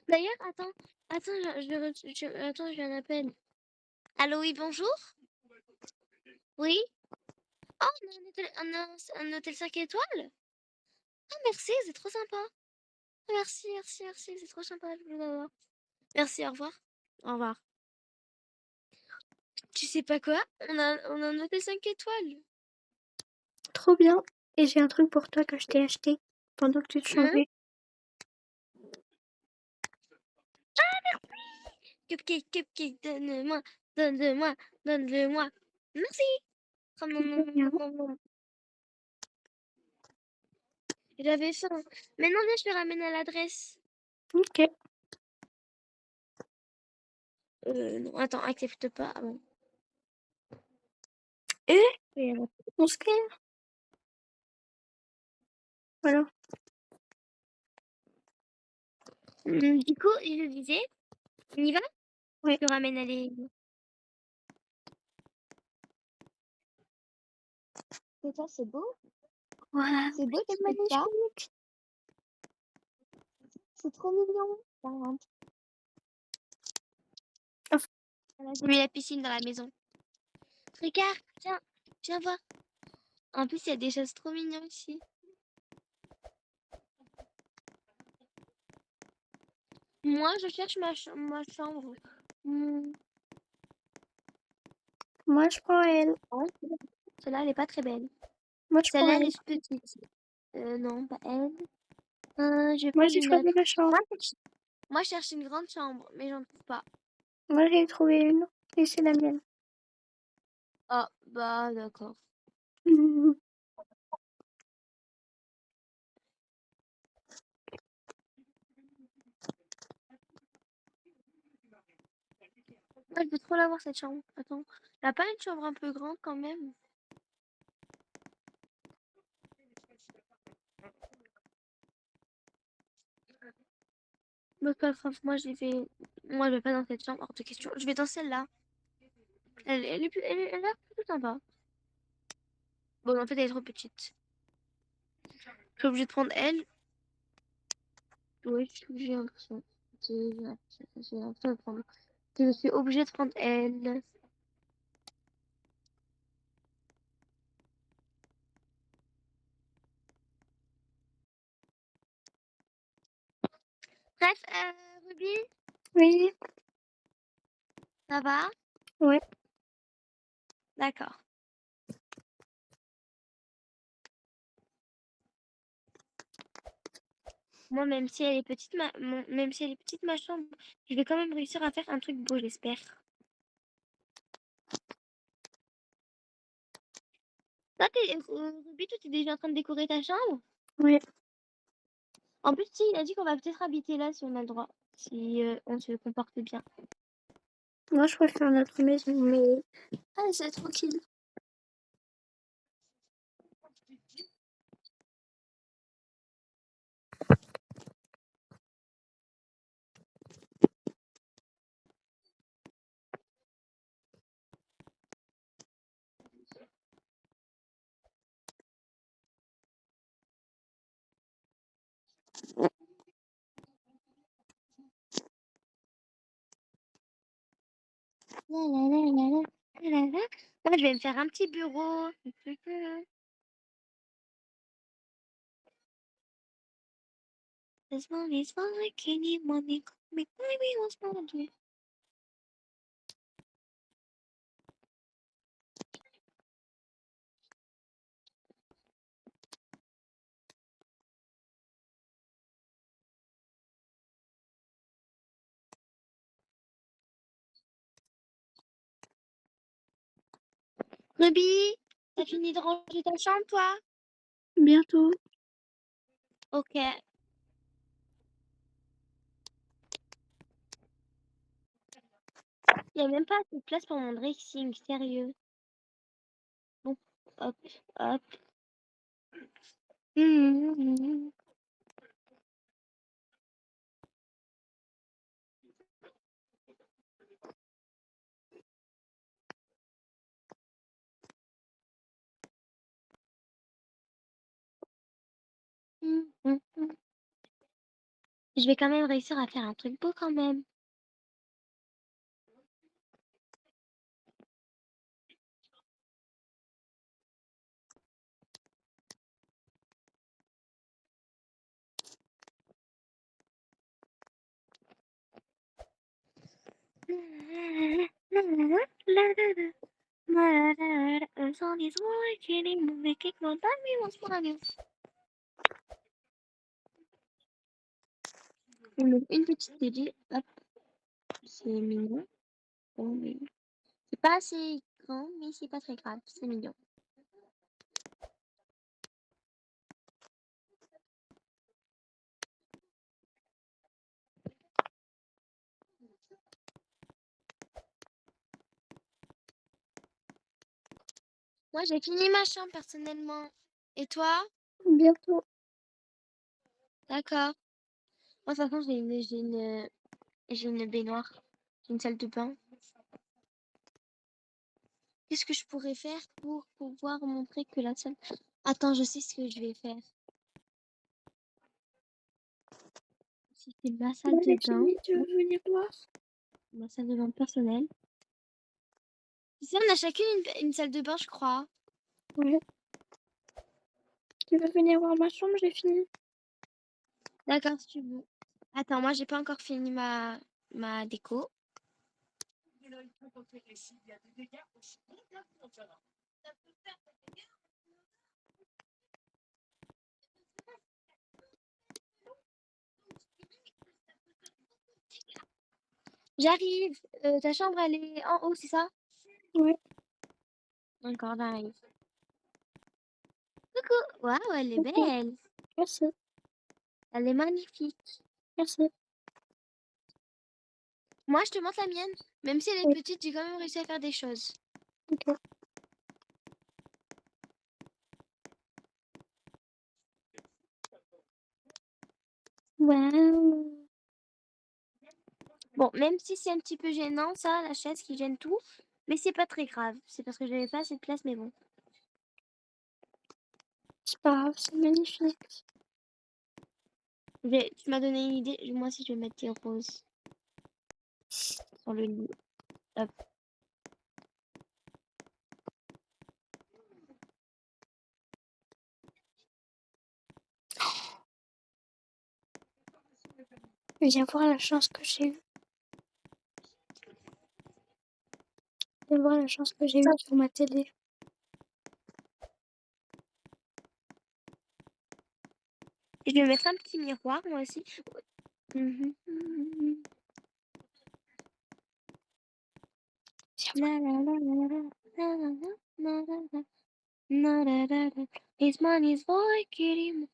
D'ailleurs, attends, attends, j'ai un appel. Allô, oui, bonjour? Oui? Oh, on a un hôtel 5 étoiles? Ah, merci, c'est trop sympa. Ah, merci, merci, merci, c'est trop sympa. Je veux l'avoir. Merci, au revoir. Au revoir. Tu sais pas quoi? On a un hôtel 5 étoiles. Trop bien. Et j'ai un truc pour toi que je t'ai acheté pendant que tu te Hein? changeais. Cupcake, cupcake, donne-moi, donne-le-moi, donne-le-moi. Merci. Oh, non, non, De non, rien. non, non, non. J'avais faim. Maintenant, viens, je te ramène à l'adresse. Ok. Non, attends, accepte pas. Ah bon. Et Oui, alors. on se quitte. Voilà. Du coup, je disais, on y va? Je Ouais. te ramène à les... C'est ça, c'est beau? Voilà. C'est beau, tu C'est trouves pas? magnifique. C'est trop mignon. Par exemple. Enfin, Voilà, j'ai mis la piscine dans la maison. Regarde, tiens, viens voir. En plus, il y a des choses trop mignonnes ici. Moi, je cherche ma chambre. Hmm. moi, je prends elle. Ouais. Celle-là, elle est pas très belle. Moi, je prends Celle-là, elle elle. est petite. Non, pas elle. Je vais Moi, prendre j'ai une choisi autre. la chambre. Moi, je cherche une grande chambre, mais j'en trouve pas. Moi, j'ai trouvé une. Et c'est la mienne. Ah, bah, d'accord. Moi, je veux trop l'avoir, cette chambre. Attends. T'as pas une chambre un peu grande quand même? Mais pas grave, moi, je vais pas dans cette chambre, hors de question. Je vais dans celle-là. Elle a plutôt sympa. Bon, en fait, elle est trop petite. Je suis obligée de prendre elle. Oui, j'ai l'impression. J'ai l'impression de prendre. Je suis obligée de prendre elle. Bref, Ruby, Oui, ça va? ouais. D'accord. Moi, même si elle est petite, même si elle est petite, ma chambre, je vais quand même réussir à faire un truc beau, j'espère. Ruby, toi, t'es déjà en train de décorer ta chambre? Ouais. En plus, si, il a dit qu'on va peut-être habiter là si on a le droit. Si on se comporte bien. Moi, je préfère notre maison, mais... Ah, c'est tranquille. La, la, la, la, la, la, la. Moi, je vais me faire un petit bureau. This one is like any money. Make me what's gonna do. Ruby, t'as fini de ranger ta chambre, toi? Bientôt. Ok. Il y a même pas assez de place pour mon dressing, sérieux. Bon, hop, hop. Hum, hum, hum, hum. Je vais quand même réussir à faire un truc beau quand même. Un son is working, making more than me once more. Une petite télé, hop, c'est mignon. Bon, mais c'est pas assez grand, mais c'est pas très grave, c'est mignon. Moi, j'ai fini ma chambre personnellement. Et toi? Bientôt. D'accord. Moi, de toute façon, j'ai une baignoire. J'ai une salle de bain. Qu'est-ce que je pourrais faire pour pouvoir montrer que la salle... Attends, je sais ce que je vais faire. Si c'est ma salle Moi, de j'ai bain, fini, tu veux venir voir? ma salle de bain personnelle. Tu sais, on a chacune une salle de bain, je crois. Ouais. Tu veux venir voir ma chambre? J'ai fini. D'accord, si tu veux. Attends, moi, j'ai pas encore fini ma déco. J'arrive. Ta chambre, elle est en haut, c'est ça? Ouais. D'accord, j'arrive. Coucou. Waouh, elle est Ok. belle. Merci. Elle est magnifique. Merci. Moi, je te montre la mienne. Même si elle est Oui. petite, j'ai quand même réussi à faire des choses. Ok. Waouh. Bon, même si c'est un petit peu gênant, ça, la chaise qui gêne tout. Mais c'est pas très grave. C'est parce que j'avais pas assez de place, mais bon. C'est pas grave, c'est magnifique. Tu m'as donné une idée. Moi aussi, je vais mettre des roses sur le lit. Hop. Viens voir la chance que j'ai eue. Viens voir la chance que j'ai eue sur ma télé. Je vais mettre un petit miroir, moi aussi. La la la la la la la la la la. Na da da da. His money's boy, kitty.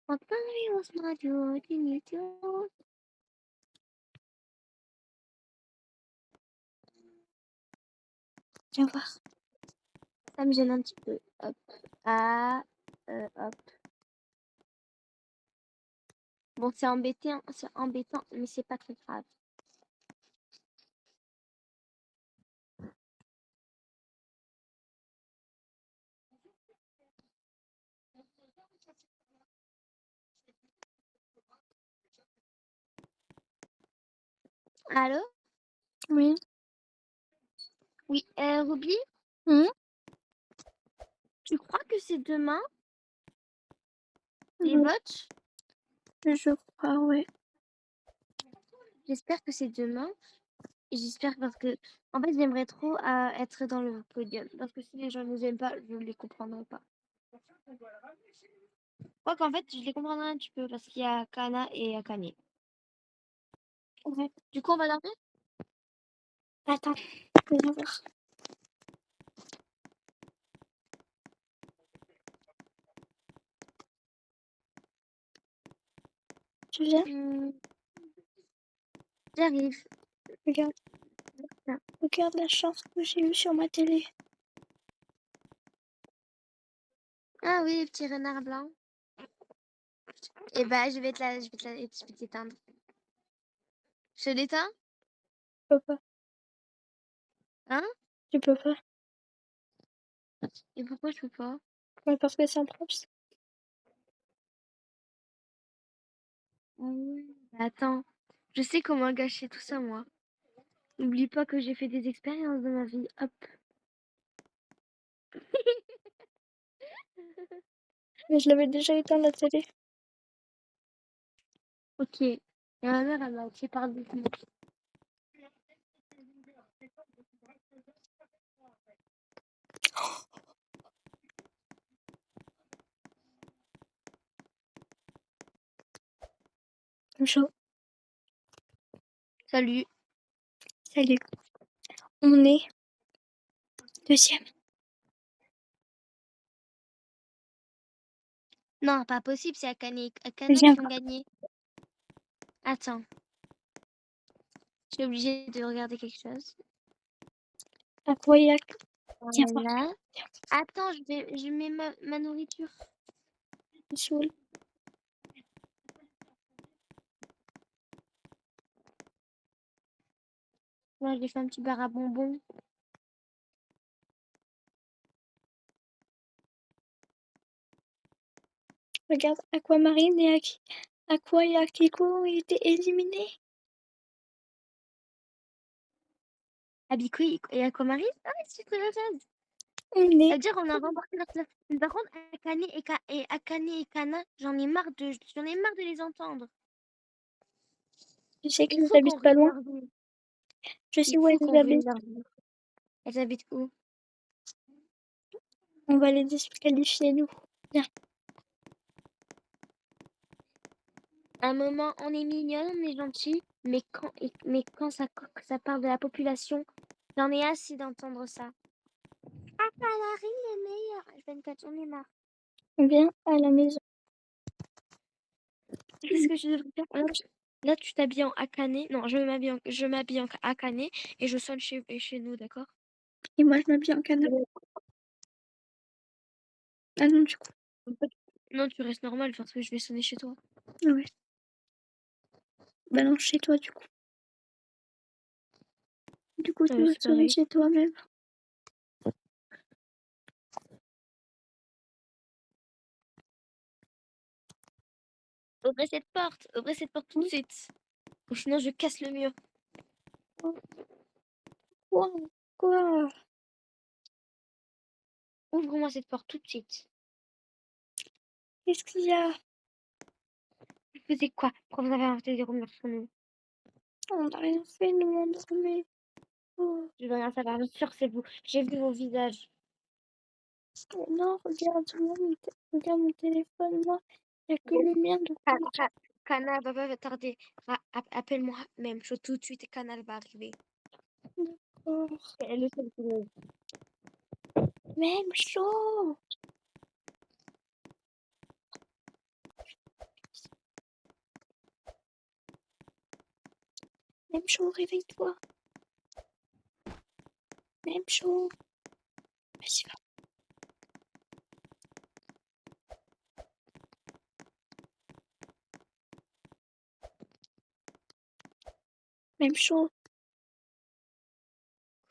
What money was my joy, didn't you? Viens voir. Ça me gêne un petit peu. Hop. Ah. Hop. Bon, c'est embêtant, mais c'est pas très grave. Allô? Oui. Oui, Ruby, Hum, tu crois que c'est demain, les je, votes? je crois, ouais. J'espère que c'est demain. Et j'espère parce que, en fait, j'aimerais trop être dans le podium. Parce que si les gens ne nous aiment pas, je les comprendrai pas. Quoi qu'en fait, je les comprendrai un petit peu parce qu'il y a Kana et Akane. Ouais. Du coup, on va dormir? Attends, viens voir. Tu viens? J'arrive. Regarde. Ah. Regarde la chance que j'ai eue sur ma télé. Ah oui, le petit renard blanc. Et bah, je vais t'éteindre. Je te l'éteins? Tu peux pas. Hein? Tu peux pas. Et pourquoi je peux pas? Ouais, parce que c'est un props. Ah oui. Attends, je sais comment gâcher tout ça, moi. N'oublie pas que j'ai fait des expériences dans ma vie. Hop. Mais je l'avais déjà éteint la télé. Ok. Et ma mère, elle m'a fait par des Bonjour. Salut. Salut. On est deuxième. Non, pas possible, c'est Akana Viens qui ont voir. gagné. Attends. Je suis obligée de regarder quelque chose. Incroyable. Viens voir. Voilà. Attends, je mets ma nourriture. Il saoule. Là, j'ai fait un petit bar à bonbons. Regarde, Aquamarine et Aqua et Akiko ont été éliminés. Abiko et Aquamarine? Ah, c'est très bien. On est. C'est-à-dire, on a remporté leur place. Mais par contre, Akane et Kana, j'en ai marre de les entendre. Tu sais Il qu'ils faut qu'on habitent pas ruine loin. leur vie. Je sais Il où faut elles qu'on ruine habitent. leur vie. Elles habitent où? On va les disqualifier, nous. À un moment, on est mignonne, on est gentil, mais quand ça parle de la population, j'en ai assez d'entendre ça. Ah, Canary est meilleur. H24, j'en ai marre. Viens à la maison. Qu'est-ce que je devrais faire? Là, tu t'habilles en Akane. Non, je m'habille en Akane et je sonne chez nous, d'accord? Et moi, je m'habille en canard. Ah non, du coup. Non, tu restes normal parce que je vais sonner chez toi. Ah ouais. Bah non, chez toi, du coup. Du coup, tu vas C'est sonner pareil. chez toi-même. Ouvrez cette porte. Ouvrez cette porte tout de suite. Ou sinon, je casse le mur. Quoi? Quoi? Ouvre-moi cette porte tout de suite. Qu'est-ce qu'il y a? Vous faisiez quoi? Pourquoi vous avez inventé des rumeurs sur nous? On n'a rien fait, nous, on dormait. Oh. Je veux rien savoir. Je suis sûre que c'est vous. J'ai vu vos visages. Non, regarde mon téléphone, moi. Il n'y a que le mien de compte. Canal va pas tarder. Appelle-moi même chose tout de suite et Canal va arriver. Oh. Elle est seule qui me- Même chaud. Même chaud, réveille-toi. Même chaud. Vas-y, va. Même chaud.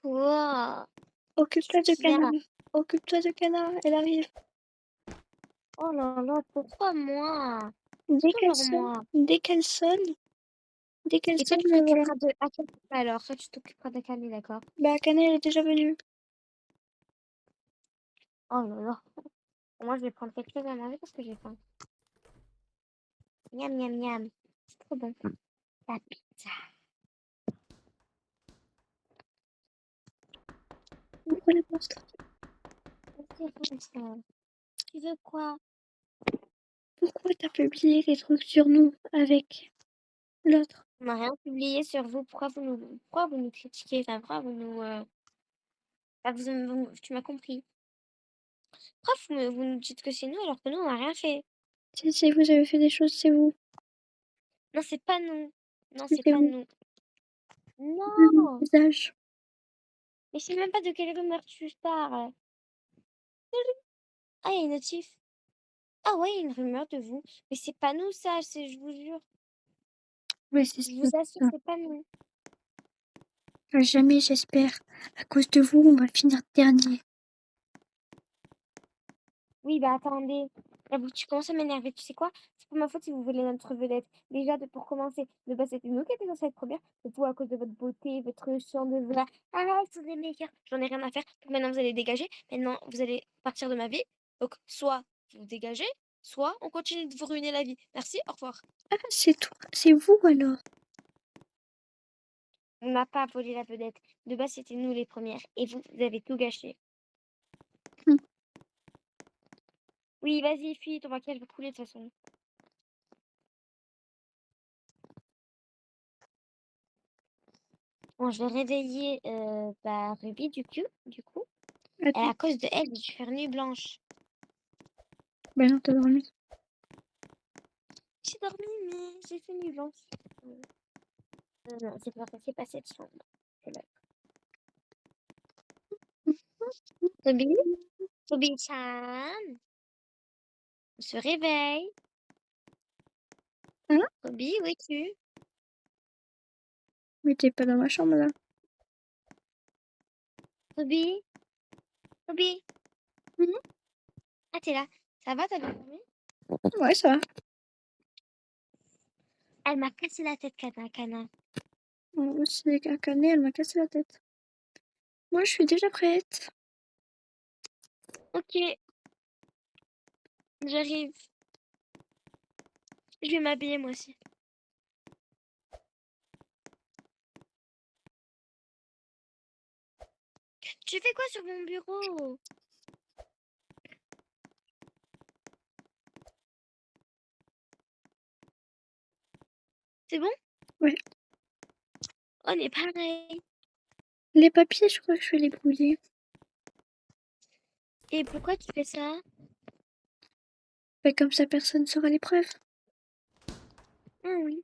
Quoi? Occupe-toi de Qu'est-ce qu'il y a? canard. Occupe-toi de canard. Elle arrive. Oh là là, pourquoi moi? Dès qu'elle Toujours sonne, moi. dès qu'elle sonne, dès qu'elle Et toi, sonne, tu voilà. t'occuperas de Akane alors. Toi, tu t'occuperas d'Akane, d'accord? Bah, Akane, elle est déjà venue. Oh là là. Moi, je vais prendre quelque chose à manger parce que j'ai faim. Miam, miam, miam. C'est trop bon. La pizza. Ouvre la porte. C'est bon, ça. Tu veux quoi? Pourquoi t'as publié des trucs sur nous avec l'autre? On n'a rien publié sur vous. Pourquoi vous nous critiquez? Enfin, pourquoi vous nous... enfin, tu m'as compris. Pourquoi vous nous dites que c'est nous alors que nous, on n'a rien fait? Si vous avez fait des choses, c'est vous. Non, c'est pas nous. Non, Oui, c'est c'est pas vous. nous. Vu mon Non! visage. Mais je sais même pas de quelle rumeur tu parles. Ah, il y a une notif. Ah ouais, il y a une rumeur de vous. Mais c'est pas nous, ça, je vous jure. Oui, c'est Je sûr. vous assure, c'est pas nous. Jamais, j'espère. À cause de vous, on va finir dernier. Oui, bah attendez. Là, tu commences à m'énerver. Tu sais quoi? C'est pas ma faute si vous voulez notre vedette. Déjà, pour commencer, de base, c'était nous qui étions censés être première. Et vous, à cause de votre beauté, votre chant de voix. Ah, ils sont des meilleurs. J'en ai rien à faire. Donc maintenant, vous allez dégager. Maintenant, vous allez partir de ma vie. Donc, soit vous dégagez, soit on continue de vous ruiner la vie. Merci, au revoir. Ah, c'est toi. C'est vous alors. On n'a pas volé la vedette. De base, c'était nous les premières. Et vous avez tout gâché. Hum. Oui, vas-y, fuis, ton maquillage va couler de toute façon. Bon, je vais réveiller Ruby du coup. Et Attends. à cause de elle, je vais faire nuit blanche. Bah non, t'as dormi. J'ai dormi, mais j'ai fait nuit blanche. Non, c'est pas cette chambre. C'est là. Toby, Toby-chan, on se réveille. Hein? Toby, où es-tu? Mais t'es pas dans ma chambre là. Toby, Toby. Mhm. Ah, t'es là. Ça va, t'as bien dormi? Ouais, ça va. Elle m'a cassé la tête, Kana. Moi aussi, Akane, elle m'a cassé la tête. Moi, je suis déjà prête. Ok, j'arrive. Je vais m'habiller moi aussi. Tu fais quoi sur mon bureau? C'est bon? Ouais. On est pareil. Les papiers, je crois que je vais les brûler. Et pourquoi tu fais ça? Bah, comme ça, personne ne saura l'épreuve. Ah oui.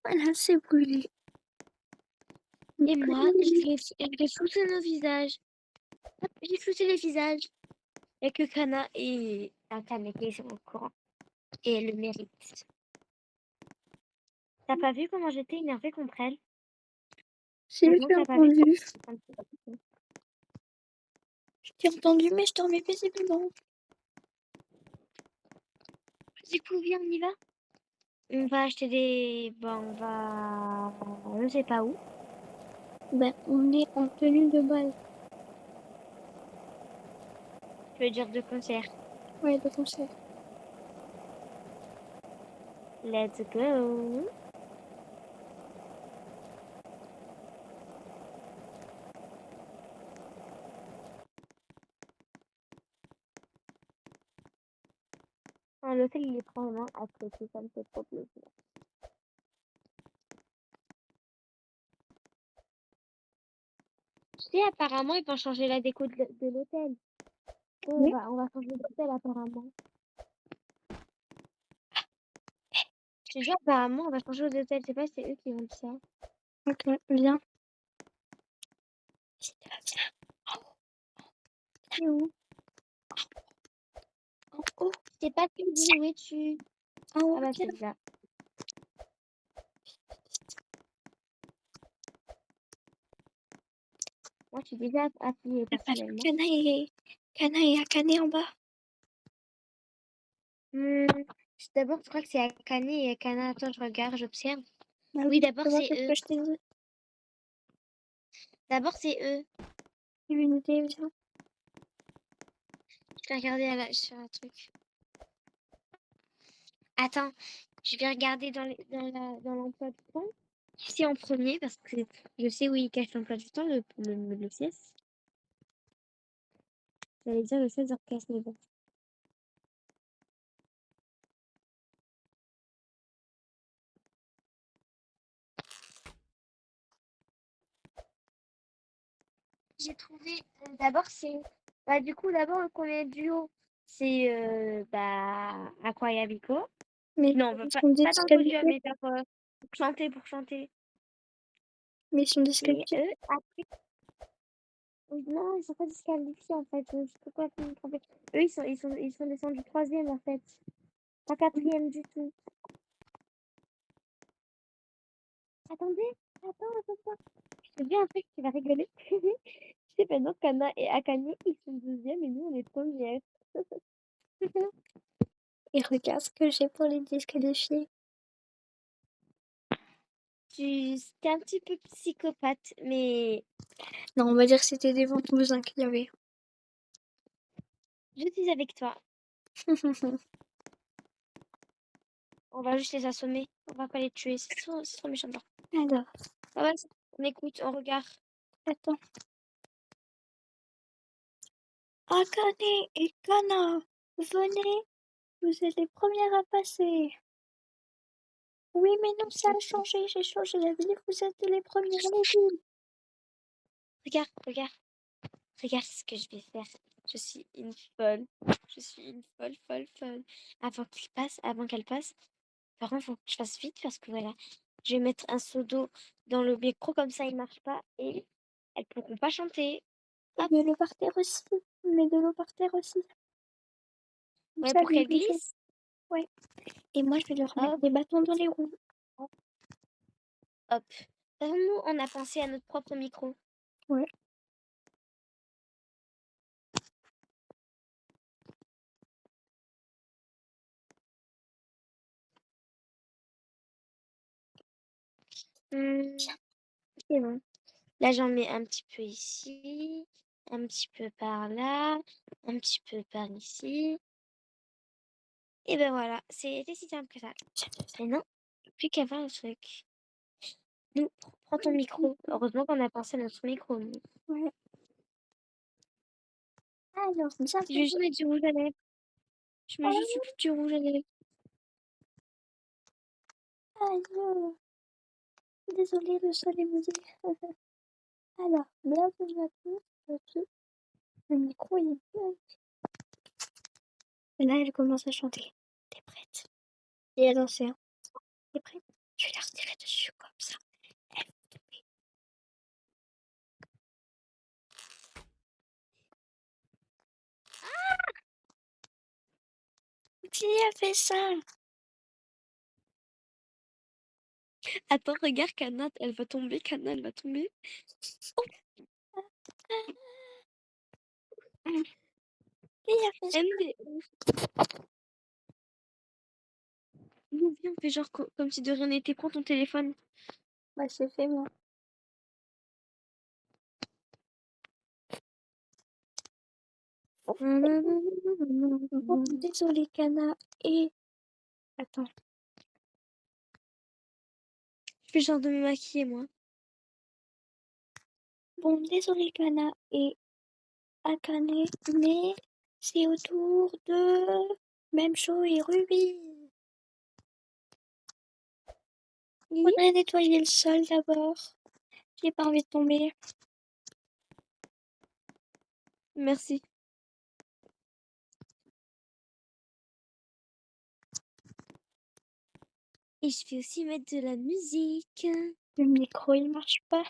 Voilà, c'est brûlé. Et moi, je vais flouter nos visages. Hop, j'ai flouté les visages. Il n'y a que Kana et Akane qui sont au courant. Et elle le mérite. T'as pas vu comment j'étais énervée contre elle? J'ai Maintenant, t'as pas vu? entendu. Je t'ai entendu, mais je dormais paisiblement. Du coup, viens, on y va? On va acheter des... Bon, on va... Je sais pas où. Ben, on est en tenue de bal. Je veux dire de concert. Ouais, de concert. Let's go. Ah, l'hôtel, il est vraiment à côté. Ça me fait trop plaisir. Tu sais, apparemment, ils vont changer la déco de l'hôtel. Oui. On va changer d'hôtel, apparemment. Je te jure, apparemment, on va changer d'hôtel. Je sais pas si c'est eux qui vont dire ça. Ok, viens. Si tu vas bien. C'est où? En haut. C'est pas tu dis où es-tu? En haut, Ah bah, viens. c'est là. Moi, je suis déjà appuyée personnellement. Kana et Akane en bas. D'abord, je crois que c'est Akane et Akana. Attends, je regarde, j'observe. Ah Oui, oui, d'abord, tu vois c'est ce eux. que je t'ai dit. D'abord, c'est eux. J'ai une idée, viens. Je vais regarder sur un truc. Attends, je vais regarder dans l'emploi du temps. Qui c'est en premier parce que je sais où il cache l'emploi du temps, le 16. J'allais dire le 16 orchestre, mais bon. J'ai trouvé. D'abord, c'est. Bah, du coup, d'abord, le premier duo, c'est Aqua et Abiko. Mais Non, ils pas, sont pas dans le podium, disqualifiés. mais genre pour chanter. Mais ils sont Et disqualifiés. eux, après. Non, ils sont pas disqualifiés en fait. Je sais pas comment me tromper. Eux, ils sont descendus troisième en fait. Pas quatrième du tout. Attendez, attends. Je te dis un truc, tu vas rigoler. Tu sais, maintenant, Kana et Akane, ils sont deuxième et nous, on est première. Et regarde ce que j'ai pour les disqualifier. T'es un petit peu psychopathe, mais Non, on va dire que c'était des Ventousiens qu'il y avait. je suis avec toi. On va juste les assommer. On va pas les tuer. C'est trop méchant. Alors, Ah ouais, on écoute, on regarde. attends. Akane et Kana, venez, vous êtes les premières à passer. Oui, mais non, ça a changé, j'ai changé la ville, vous êtes les premières à la ville. Regarde. Regarde ce que je vais faire. Je suis une folle. Je suis une folle. Avant qu'elle passe. Par contre, faut que je fasse vite parce que voilà. Je vais mettre un seau d'eau dans le micro comme ça il marche pas et elles pourront pas chanter. Hop. Mais le par terre aussi, mais de l'eau par terre aussi. Comme Ouais, ça, pour les qu'elles bouger. glissent. Ouais. Et moi, je vais leur mettre Hop, des bâtons dans les roues. hop. Nous, on a pensé à notre propre micro. Ouais. Hmm, c'est bon. Là, j'en mets un petit peu ici, un petit peu par là, un petit peu par ici. Et ben voilà, c'était si simple que ça. Maintenant, plus qu'à voir le truc. Nous, prends ton micro. Heureusement qu'on a pensé à notre micro. nous. Ouais. Alors, Je vais juste mettre du rouge à lèvres. Je mets juste du rouge à lèvres. Alors, désolée, le sol est mouillé. Alors, bienvenue à tous. Le micro il est bleu. Et là, elle commence à chanter. T'es prête? Et à danser. Hein. T'es prête? Je vais la retirer dessus comme ça. Elle va tomber. Qui a fait ça? Attends, regarde Kanat, elle va tomber. Kanat, elle va tomber. Qui a fait ça? MD. Nous, viens, on fait genre comme si de rien n'était. Prends ton téléphone. Bah, c'est fait, moi. Bon, désolée, Kana. Et. Attends. Je fais genre de me maquiller, moi. Bon, désolée, Kana et Akane, mais c'est au tour de Memcho et Ruby. Oui. Faudrait nettoyer le sol d'abord. J'ai pas envie de tomber. Merci. Et je vais aussi mettre de la musique. Le micro, il marche pas.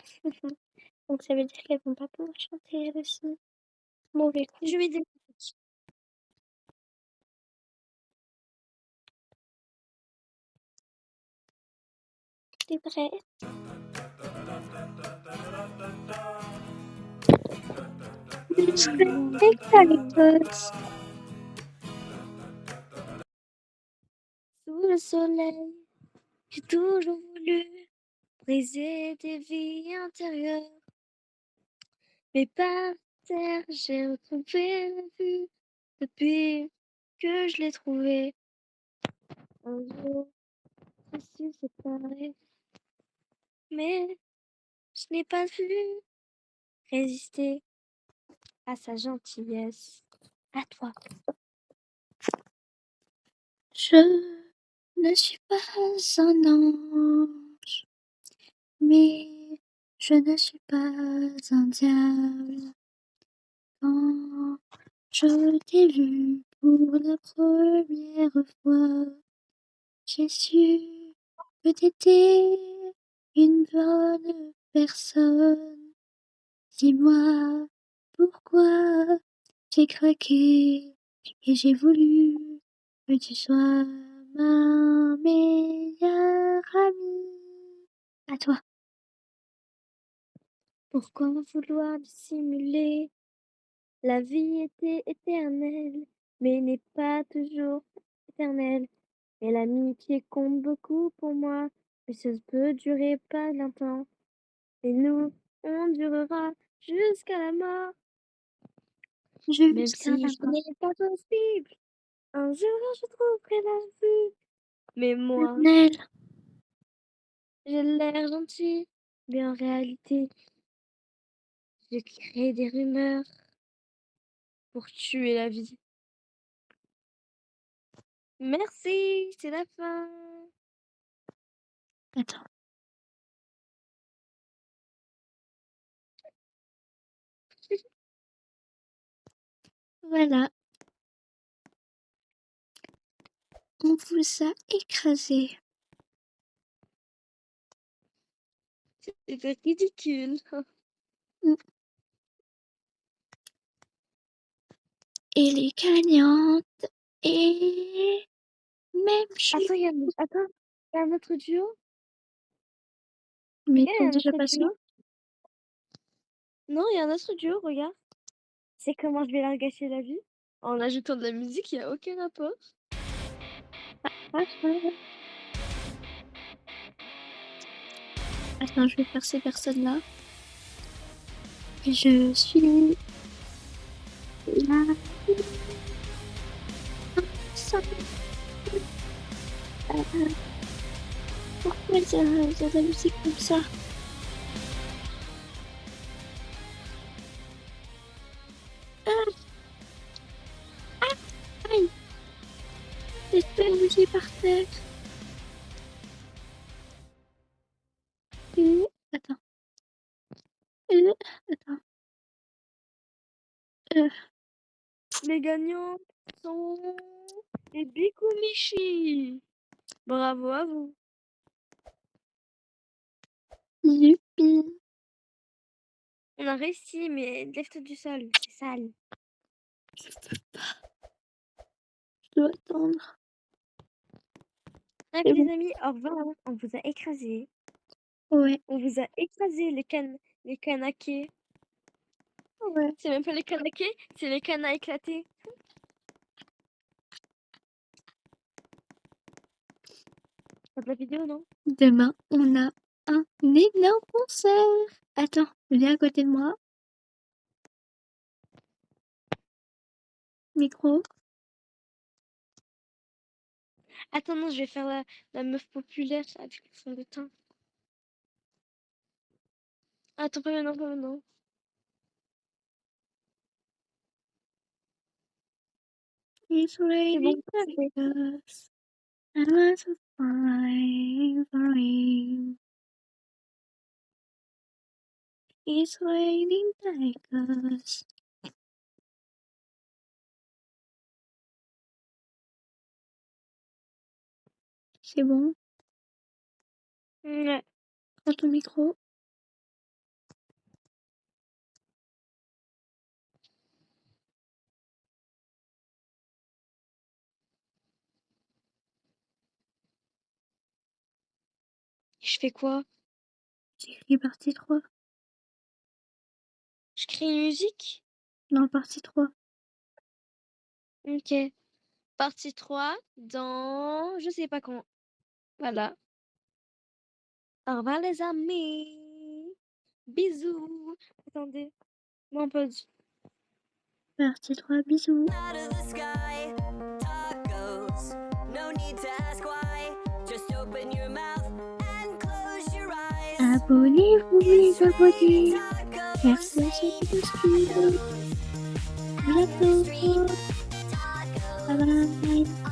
Donc ça veut dire qu'elles vont pas pouvoir chanter elles aussi. Mauvais coup. Je mets de la musique. T'es prêt? Sous le soleil, j'ai toujours voulu briser des vies intérieures. Mais par terre, j'ai retrouvé la vue depuis que je l'ai trouvé. Un jour, je suis séparée, mais je n'ai pas pu résister à sa gentillesse. À toi. Je ne suis pas un ange, mais je ne suis pas un diable. Quand je t'ai vu pour la première fois, j'ai su que t'étais une bonne personne. Dis-moi pourquoi j'ai craqué et j'ai voulu que tu sois ma meilleure amie. À toi. Pourquoi vouloir dissimuler? La vie était éternelle, mais n'est pas toujours éternelle. Et l'amitié compte beaucoup pour moi, mais ça ne peut durer pas longtemps. Et nous, on durera jusqu'à la mort, même Jusqu'à si la ce mort. n'est pas possible. Un jour, je trouverai la vue. Mais moi, Nel, j'ai l'air gentil, mais en réalité, je crée des rumeurs pour tuer la vie. Merci, c'est la fin. attends. Voilà, on vous a écrasé. C'était ridicule. Et les gagnantes et même chose. Attends, attends, il y a un autre duo? Mais ils Regarde, il y sont a un déjà autre passés. duo. Non, il y a un autre duo, regarde. C'est comment je vais leur gâcher la vie? En ajoutant de la musique, il n'y a aucun rapport. Attends, je vais faire ces personnes-là. Et je suis là. Pourquoi ça de la musique comme ça? Ah! Ah! Aïe! J'espère que j'ai par terre. Attends. Attends. Les gagnants sont les Bikumichi. Bravo à vous. Youpi! On a réussi, mais lève-toi du sol, c'est sale. Je peux pas. Je dois attendre. Bref, C'est les bon. amis, au revoir. On vous a écrasé. Ouais. On vous a écrasé les kanakés. Ouais. C'est même pas les kanakés, c'est les canas éclatés. T'as de la vidéo, non? Demain, on a un énorme concert. Attends, viens à côté de moi. Micro. Attends, non, je vais faire la meuf populaire avec le fond de teint. Attends, pas maintenant, pas maintenant. It's C'est bon, raining c'est fait. tigers. And lots of flying rain. It's raining tigers. C'est bon. Ouais. Prends ton micro. Je fais quoi? J'écris partie 3. Je crée une musique? Non, partie 3. Ok. Partie 3 dans... Je sais pas quand. Voilà. Au revoir les amis. Bisous. Attendez. Non, pas du... Partie 3, bisous. Out of the sky, tacos. No need to ask why. Just open your mouth and close your eyes. Abonnez-vous les abonnés. Tacos. Merci à ceux qui nous suivent. À bientôt. Tacos. Bye bye.